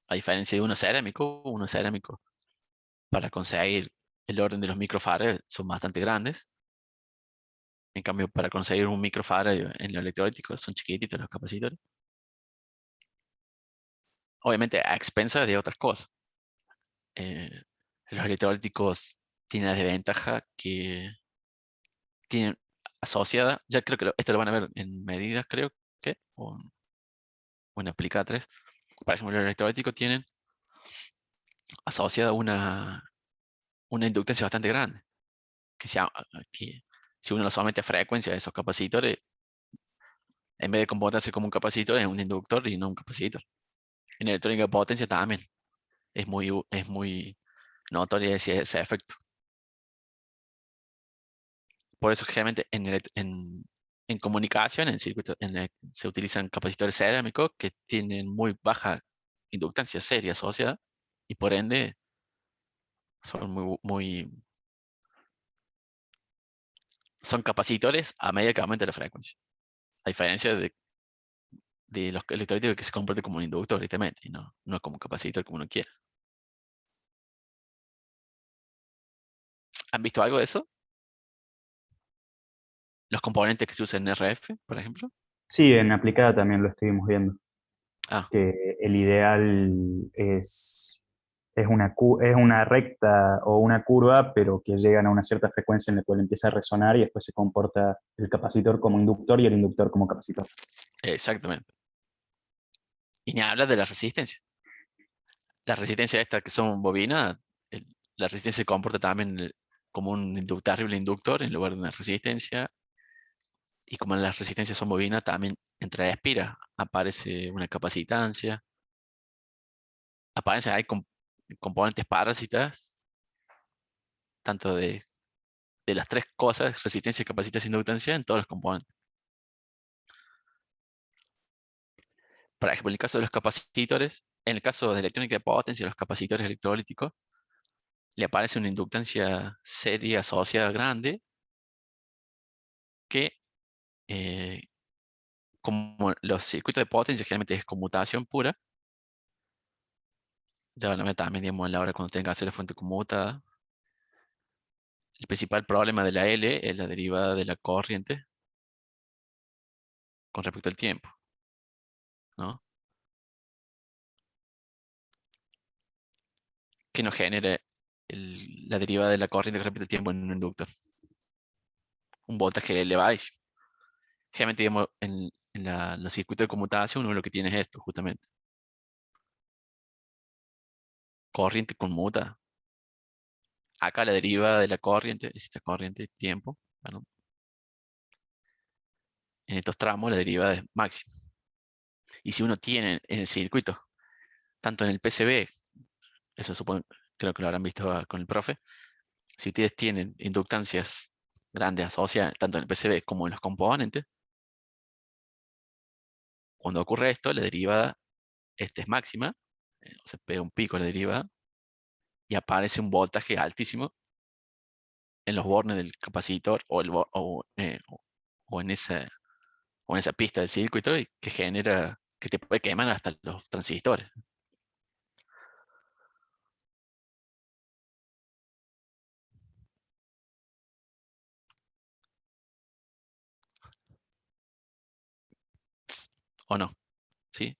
Speaker 1: A diferencia de uno cerámico para conseguir el orden de los microfarads son bastante grandes. En cambio, para conseguir un microfarad en lo electrolítico son chiquititos los capacitores. Obviamente a expensas de otras cosas. Eh, los electrolíticos tienen la desventaja que tienen asociada, ya creo que esto lo van a ver en medidas, creo que, o en aplicatres. Por ejemplo, los electrolíticos tienen asociada una inductancia bastante grande, que si uno lo somete a frecuencia de esos capacitores, en vez de comportarse como un capacitor, es un inductor y no un capacitor. En electrónica de potencia también es muy notorio ese efecto. Por eso generalmente en comunicación, en circuitos, se utilizan capacitores cerámicos que tienen muy baja inductancia seria asociada y por ende son son capacitores a medida que aumenta la frecuencia. A diferencia de los electrolíticos que se comportan como un inductor directamente y no como un capacitor como uno quiera. ¿Han visto algo de eso? Los componentes que se usan en RF, por ejemplo.
Speaker 6: Sí, en aplicada también lo estuvimos viendo,
Speaker 1: Ah,
Speaker 6: que el ideal es una recta o una curva, pero que llegan a una cierta frecuencia en la cual empieza a resonar y después se comporta el capacitor como inductor y el inductor como capacitor.
Speaker 1: exactamente. Y ni hablas de la resistencia. La resistencia esta que son bobinas, la resistencia se comporta también como un terrible inductor en lugar de una resistencia. Y como las resistencias son bobinas, también entre espiras aparece una capacitancia. Hay componentes parásitas, tanto de las tres cosas, resistencia, capacitancia e inductancia, en todos los componentes. Por ejemplo, en el caso de los capacitores, en el caso de electrónica de potencia, los capacitores electrolíticos, le aparece una inductancia seria asociada grande que, eh, como los circuitos de potencia generalmente es conmutación pura, ya van a ver también, digamos, a la hora cuando tenga que hacer la fuente conmutada, el principal problema de la L es la derivada de la corriente con respecto al tiempo, ¿no? Que nos genere la derivada de la corriente con respecto al tiempo en un inductor. Un voltaje elevadísimo. Generalmente, digamos, en los circuitos de conmutación, uno lo que tiene es esto, justamente. Corriente conmuta. Acá la derivada de la corriente, es esta corriente, tiempo, bueno, en estos tramos la derivada es máxima. Y si uno tiene en el circuito, tanto en el PCB, eso supongo, creo que lo habrán visto con el profe, si ustedes tienen inductancias grandes asociadas tanto en el PCB como en los componentes, cuando ocurre esto, la derivada esta es máxima, o se pega un pico a la derivada, y aparece un voltaje altísimo en los bornes del capacitor o en esa pista del circuito y que genera, que te puede quemar hasta los transistores. ¿O no? ¿Sí?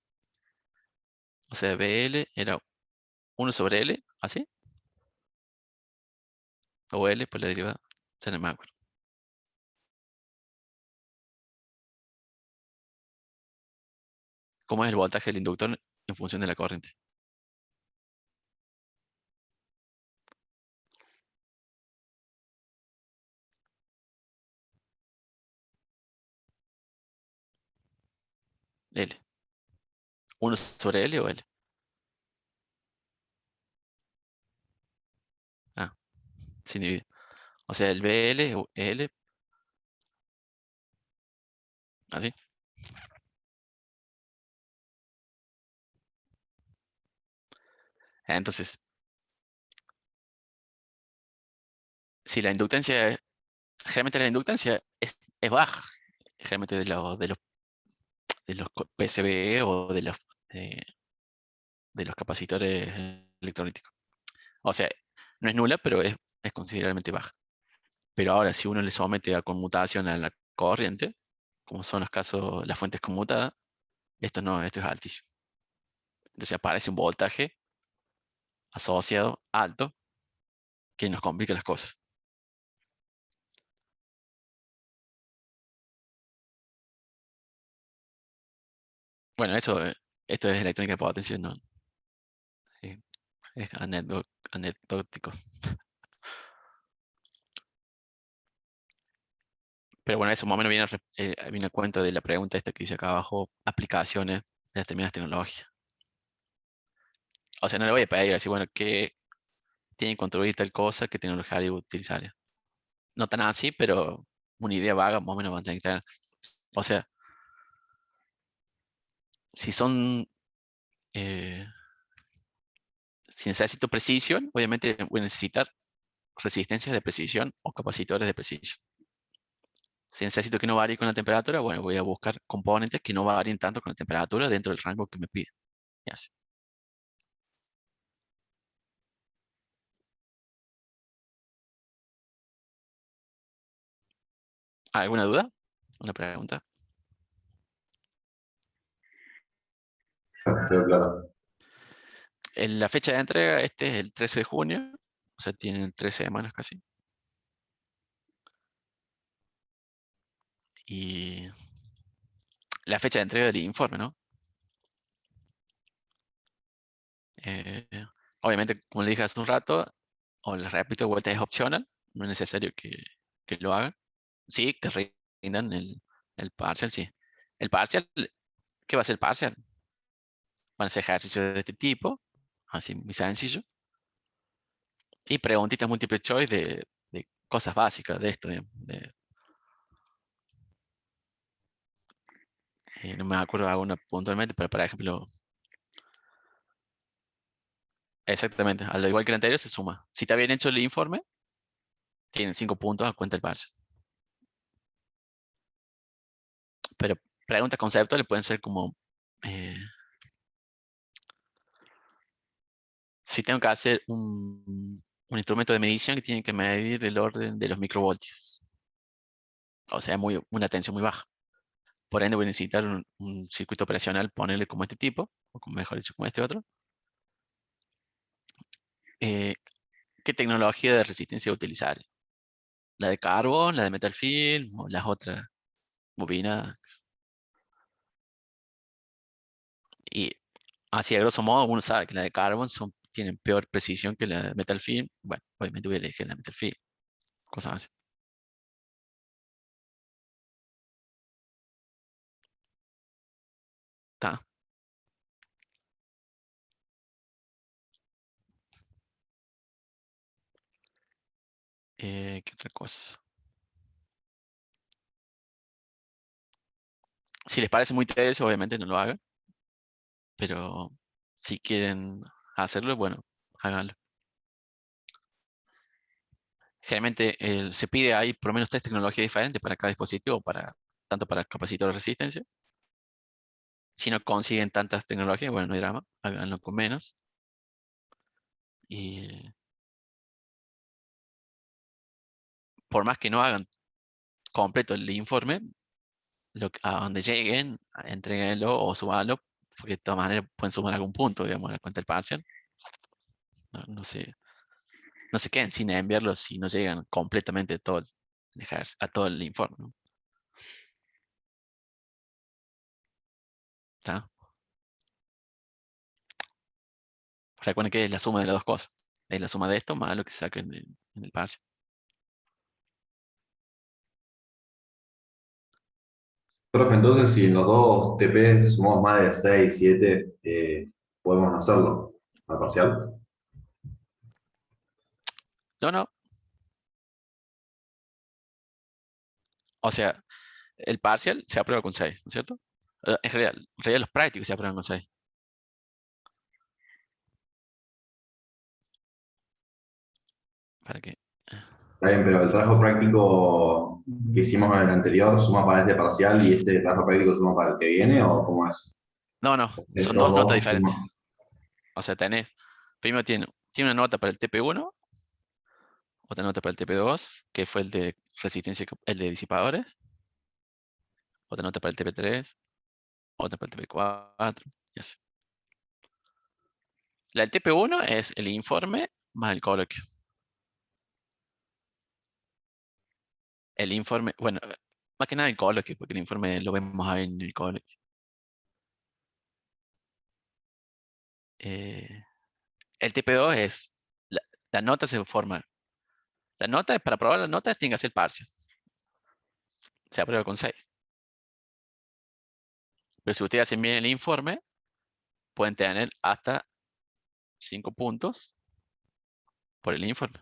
Speaker 1: O sea, BL era 1 sobre L, ¿así? O L por la derivada. Ya no me acuerdo. ¿Cómo es el voltaje del inductor en función de la corriente? L. 1 sobre L o L. Ah, sin dividir. O sea, el BL o L, así. Entonces, si la inductancia, generalmente la inductancia es baja, generalmente de los PCBE o de los capacitores electrolíticos. O sea, no es nula, pero es considerablemente baja. Pero ahora, si uno le somete a conmutación a la corriente, como son los casos, las fuentes conmutadas, esto no, esto es altísimo. Entonces aparece un voltaje asociado alto que nos complica las cosas. Bueno, esto es electrónica de potencia, no, eh, es anecdótico. Pero bueno, eso más o menos viene a cuento de la pregunta esta que dice acá abajo, aplicaciones de determinadas tecnologías. O sea, no le voy a pedir así, bueno, ¿qué tiene que construir tal cosa? ¿Qué tecnología debo utilizar? No tan así, pero una idea vaga más o menos van a tener que tener. O sea, si son, eh, si necesito precisión, obviamente voy a necesitar resistencias de precisión o capacitores de precisión. Si necesito que no varíe con la temperatura, bueno, voy a buscar componentes que no varíen tanto con la temperatura dentro del rango que me pide. Y así. ¿Alguna duda? ¿Una pregunta?
Speaker 5: Pero claro.
Speaker 1: La fecha de entrega, este es el 13 de junio, o sea, tienen 13 semanas casi. Y la fecha de entrega del informe, ¿no? Eh, obviamente, como le dije hace un rato, o les repito de vuelta, es opcional, no es necesario que lo hagan. Sí, que rindan el parcial, sí. El parcial, ¿qué va a ser el parcial? Van a ser ejercicios de este tipo, así muy sencillo, y preguntitas múltiple choice de cosas básicas de esto, digamos, no me acuerdo alguna puntualmente, pero por ejemplo, exactamente, al igual que el anterior se suma. Si está bien hecho el informe, tienen 5 puntos a cuenta del parcial. Pero preguntas conceptuales pueden ser como, eh, si tengo que hacer un instrumento de medición que tiene que medir el orden de los microvoltios. O sea, una tensión muy baja. Por ende, voy a necesitar un circuito operacional, ponerle como este tipo, o como, mejor dicho, como este otro. Eh, ¿Qué tecnología de resistencia utilizar? ¿La de carbón, la de metal film o las otras bobinas? Y así a grosso modo uno sabe que la de carbón tienen peor precisión que la de metal film. Bueno, obviamente voy a elegir la de metal film. Cosas así. Está. ¿Qué otra cosa? Si les parece muy tedioso, obviamente no lo hagan. Pero si quieren hacerlo, bueno, háganlo. Generalmente se pide ahí por lo menos 3 tecnologías diferentes para cada dispositivo, tanto para capacitor de resistencia. Si no consiguen tantas tecnologías, bueno, no hay drama, háganlo con menos. Y por más que no hagan completo el informe, a donde lleguen, entréguenlo o súbanlo, porque de todas maneras pueden sumar algún punto, digamos, a la cuenta del parcial. No se queden sin enviarlo si no llegan completamente a todo el informe, ¿no? ¿Está? Recuerden que es la suma de las dos cosas. Es la suma de esto más lo que se saca en el parcial.
Speaker 5: Profe, entonces si en los dos TP sumamos más de 6, 7, podemos no hacerlo al parcial.
Speaker 1: No. O sea, el parcial se aprueba con 6, ¿no es cierto? En realidad los prácticos se aprueban con 6. ¿Para qué?
Speaker 5: Está bien, pero el trabajo práctico que hicimos en el anterior suma para este parcial y este trabajo práctico suma para el que viene, ¿o cómo es?
Speaker 1: No, son
Speaker 5: Estos
Speaker 1: dos notas
Speaker 5: dos
Speaker 1: diferentes.
Speaker 5: suman.
Speaker 1: O sea, primero tiene una nota para el TP1, otra nota para el TP2, que fue el de resistencia, el de disipadores, otra nota para el TP3, otra para el TP4, y así. La del TP1 es el informe más el coloquio. El informe, bueno, más que nada el coloquio, porque el informe lo vemos ahí en el coloquio. El TP2 es, la nota se forma. La nota, para probar la nota, tiene que hacer parcial. Se aprueba con 6. Pero si ustedes hacen bien el informe, pueden tener hasta 5 puntos por el informe.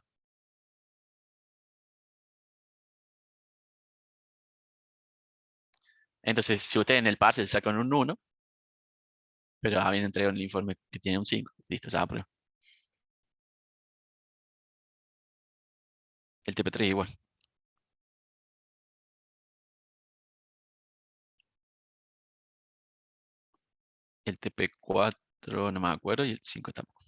Speaker 1: Entonces, si ustedes en el parcial sacan un 1, pero habían entregado el informe que tiene un 5, listo, ya aprueba. El TP3 igual. El TP4 no me acuerdo y el 5 tampoco.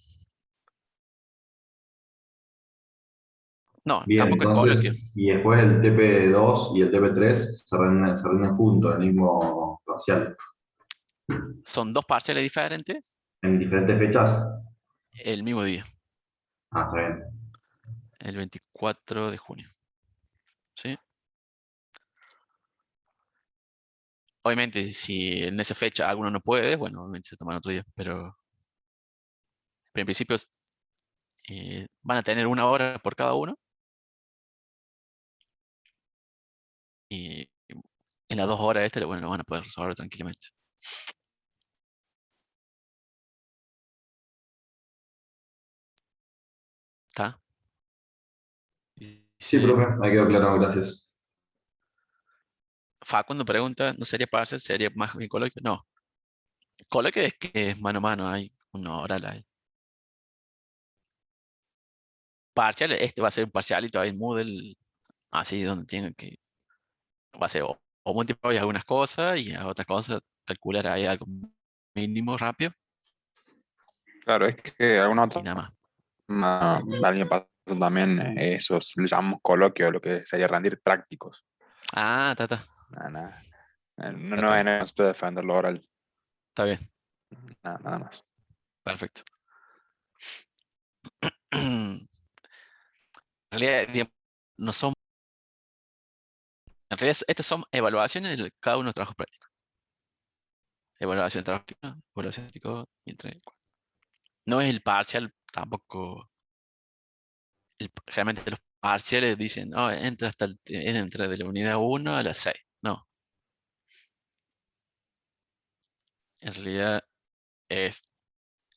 Speaker 1: No,
Speaker 5: Bien,
Speaker 1: tampoco es coloquio.
Speaker 5: entonces, y después el TP2 y el TP3 se rinden juntos en el mismo parcial,
Speaker 1: Son dos parciales diferentes
Speaker 5: en diferentes fechas.
Speaker 1: el mismo día,
Speaker 5: Ah, está bien.
Speaker 1: el 24 de junio. ¿Sí? Obviamente, si en esa fecha alguno no puede, bueno, obviamente se toman otro día, pero en principio van a tener 1 hora por cada uno. Y en las 2 horas bueno, lo van a poder resolver tranquilamente. ¿Está?
Speaker 5: Sí,
Speaker 1: Dice,
Speaker 5: profe, me quedó claro, gracias.
Speaker 1: Facundo pregunta, ¿no sería parcial? ¿Sería más bien coloquio? No. Coloquio es que es mano a mano, hay una oral ahí. Parcial, este va a ser un parcialito ahí en Moodle, así donde tienen que, va a ser o multiplicar algunas cosas y a otras cosas calcular ahí algo mínimo rápido
Speaker 2: Claro, es que alguna
Speaker 1: y
Speaker 2: otra,
Speaker 1: nada más.
Speaker 2: el año pasado también, eso le llamamos coloquio, lo que sería rendir prácticos.
Speaker 1: Ah, está,
Speaker 2: Nada, nada. No,
Speaker 1: está
Speaker 2: no
Speaker 1: bien,
Speaker 2: es esto de defender lo oral,
Speaker 1: está bien,
Speaker 2: nada más.
Speaker 1: perfecto. En realidad, digamos, no son, en realidad estas son evaluaciones de cada uno de los trabajos prácticos. Evaluación de trabajo práctico, evaluación práctico, y no es el parcial tampoco. Realmente los parciales dicen, no, entra de la unidad 1 a la 6. No, en realidad es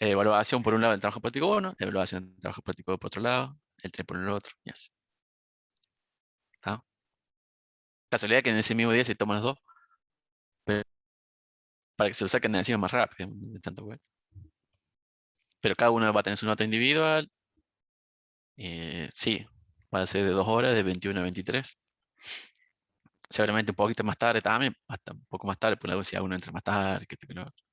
Speaker 1: evaluación por un lado del trabajo práctico 1, evaluación del trabajo práctico por otro lado, el 3 por el otro, y así. ¿Está? Casualidad que en ese mismo día se toman los dos, pero para que se lo saquen de encima más rápido, de tanto vuelta. Pero cada uno va a tener su nota individual. Sí, va a ser de 2 horas, de 21 a 23. Seguramente un poquito más tarde también, hasta un poco más tarde, por luego si alguno entra más tarde, que lo otro.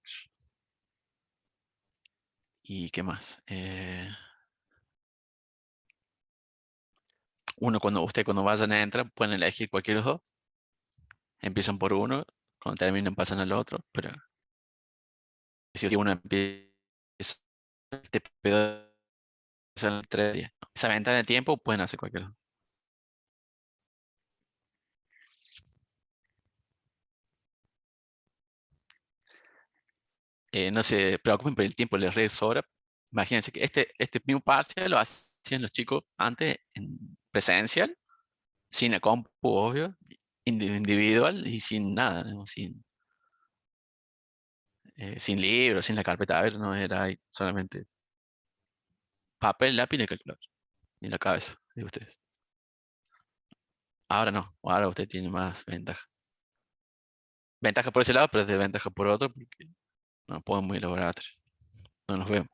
Speaker 1: ¿Y qué más? Cuando vayan a entrar, pueden elegir cualquiera de los dos. Empiezan por uno cuando terminan pasan al otro, pero si uno empieza este pedo en 3 días. Esa ventana de tiempo pueden hacer cualquier cosa. No se preocupen por el tiempo, les re sobra. Imagínense que este mismo parcial lo hacían los chicos antes en presencial, sin la compu, obvio, individual y sin nada, ¿no? Sin libros, sin la carpeta. A ver, no era ahí solamente papel, lápiz y calculador. Y la cabeza de ustedes. Ahora no, ahora usted tiene más ventaja. Ventaja por ese lado, pero es desventaja por otro, porque no podemos ir a laboratorio. No nos vemos.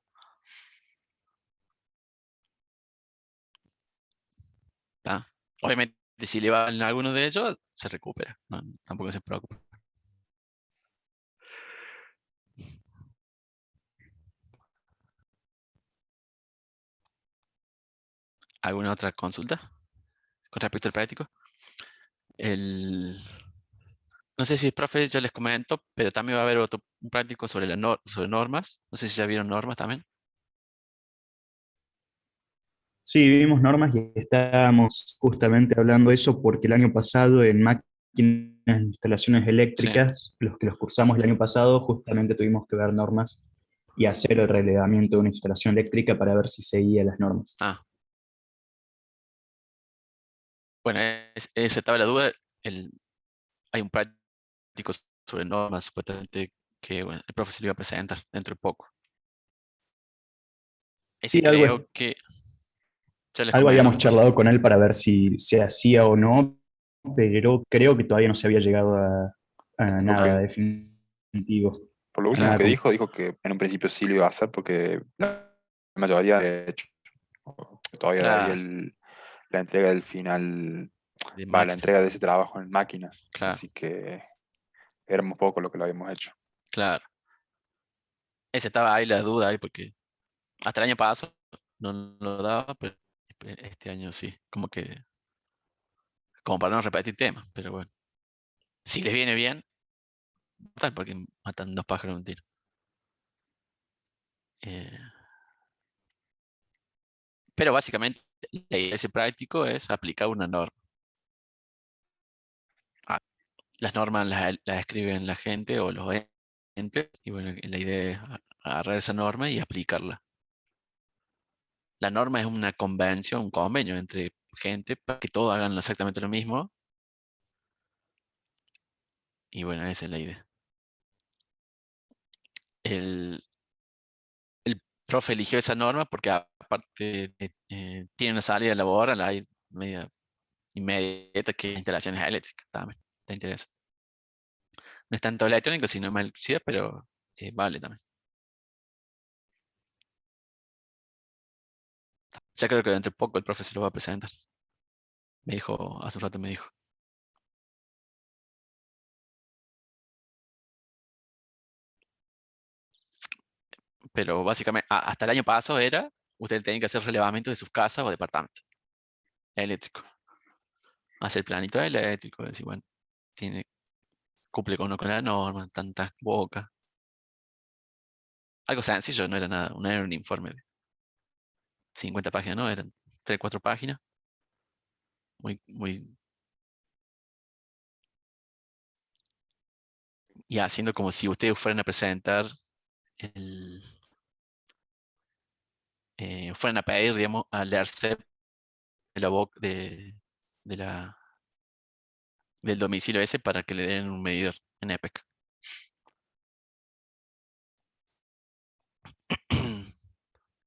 Speaker 1: ¿Tá? Obviamente, si le va en alguno de ellos, se recupera. No, tampoco se preocupe. ¿Alguna otra consulta con respecto al práctico? No sé si el profe ya les comento, pero también va a haber un práctico sobre, sobre normas. No sé si ya vieron normas también.
Speaker 6: Sí, vimos normas y estábamos justamente hablando de eso porque el año pasado en máquinas e instalaciones eléctricas, los que los cursamos el año pasado, justamente tuvimos que ver normas y hacer el relevamiento de una instalación eléctrica para ver si seguía las normas.
Speaker 1: Ah. Bueno, esa estaba la duda. Hay un práctico sobre normas, supuestamente, que bueno, el profe se lo iba a presentar dentro de poco. Ese
Speaker 6: Sí,
Speaker 1: creo que ya les
Speaker 6: algo habíamos
Speaker 1: comentó.
Speaker 6: charlado con él para ver si se hacía o no, pero creo que todavía no se había llegado a
Speaker 2: Lo
Speaker 6: nada
Speaker 2: que-
Speaker 6: definitivo.
Speaker 2: Por lo último
Speaker 6: Nada
Speaker 2: que
Speaker 6: con-
Speaker 2: dijo que en un principio sí lo iba a hacer porque la mayoría de hecho todavía ahí
Speaker 1: Claro,
Speaker 2: la entrega del final,
Speaker 1: de
Speaker 2: la
Speaker 1: máquina.
Speaker 2: entrega de ese trabajo en máquinas.
Speaker 1: Claro,
Speaker 2: Así que éramos poco lo que lo habíamos hecho.
Speaker 1: claro. Ese estaba ahí la duda ahí porque hasta el año pasado no lo daba, pero este año sí. Como para no repetir temas, pero bueno. Si les viene bien, tal, porque matan 2 pájaros de un tiro. Eh, pero básicamente la idea de ese práctico es aplicar una norma. Ah, las normas las escriben la gente o los entes, y bueno, la idea es agarrar esa norma y aplicarla. La norma es una convención, un convenio entre gente para que todos hagan exactamente lo mismo. Y bueno, esa es la idea. El profe eligió esa norma porque aparte tiene una salida laboral, hay media inmediata que es instalaciones eléctricas también. Te interesa. No es tanto electrónico, sino más electricidad, pero vale también. Ya creo que dentro de poco el profe se lo va a presentar. Me dijo, hace un rato me dijo. Pero básicamente, hasta el año pasado era, ustedes tenían que hacer relevamiento de sus casas o departamentos eléctricos. Hacer planito eléctrico, decir, bueno, cumple con la norma, tantas bocas. Algo sencillo, no era nada, no era un informe de 50 páginas, no, eran 3, 4 páginas. Muy, muy. Y haciendo como si ustedes fueran a presentar fueran a pedir, digamos, al ERCEP de la de la, del domicilio ese para que le den un medidor en EPEC.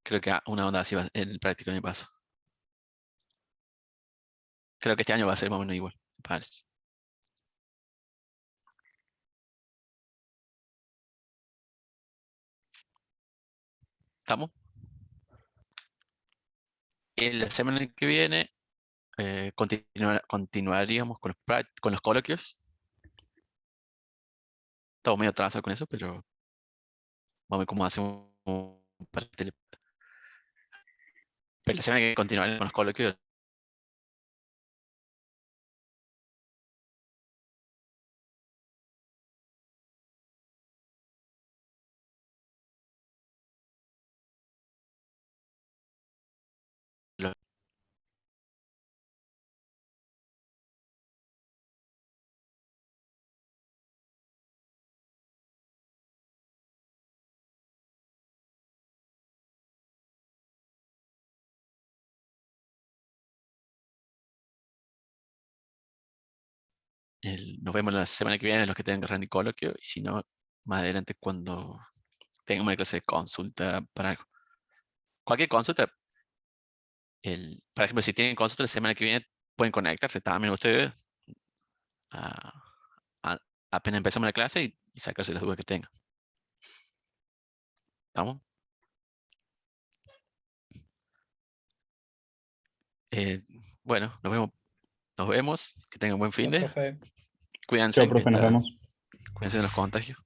Speaker 1: Creo que una onda así va en el práctico en el paso. Creo que este año va a ser más o menos igual, me parece. ¿Estamos? En la semana que viene continuaríamos con los coloquios. Estamos medio atrasados con eso, pero vamos a ver cómo hacemos para pero la semana que continuaremos con los coloquios. Nos vemos la semana que viene, los que tengan que rendir coloquio, y si no, más adelante cuando tengamos una clase de consulta para algo. Cualquier consulta, por ejemplo, si tienen consulta la semana que viene, pueden conectarse también ustedes apenas empezamos la clase y sacarse las dudas que tengan. ¿Estamos? Bueno, nos vemos, que tengan buen fin
Speaker 7: Chao,
Speaker 1: de.
Speaker 7: profe.
Speaker 1: Cuídense,
Speaker 6: Chao, profe, nos vemos.
Speaker 1: cuídense de los contagios.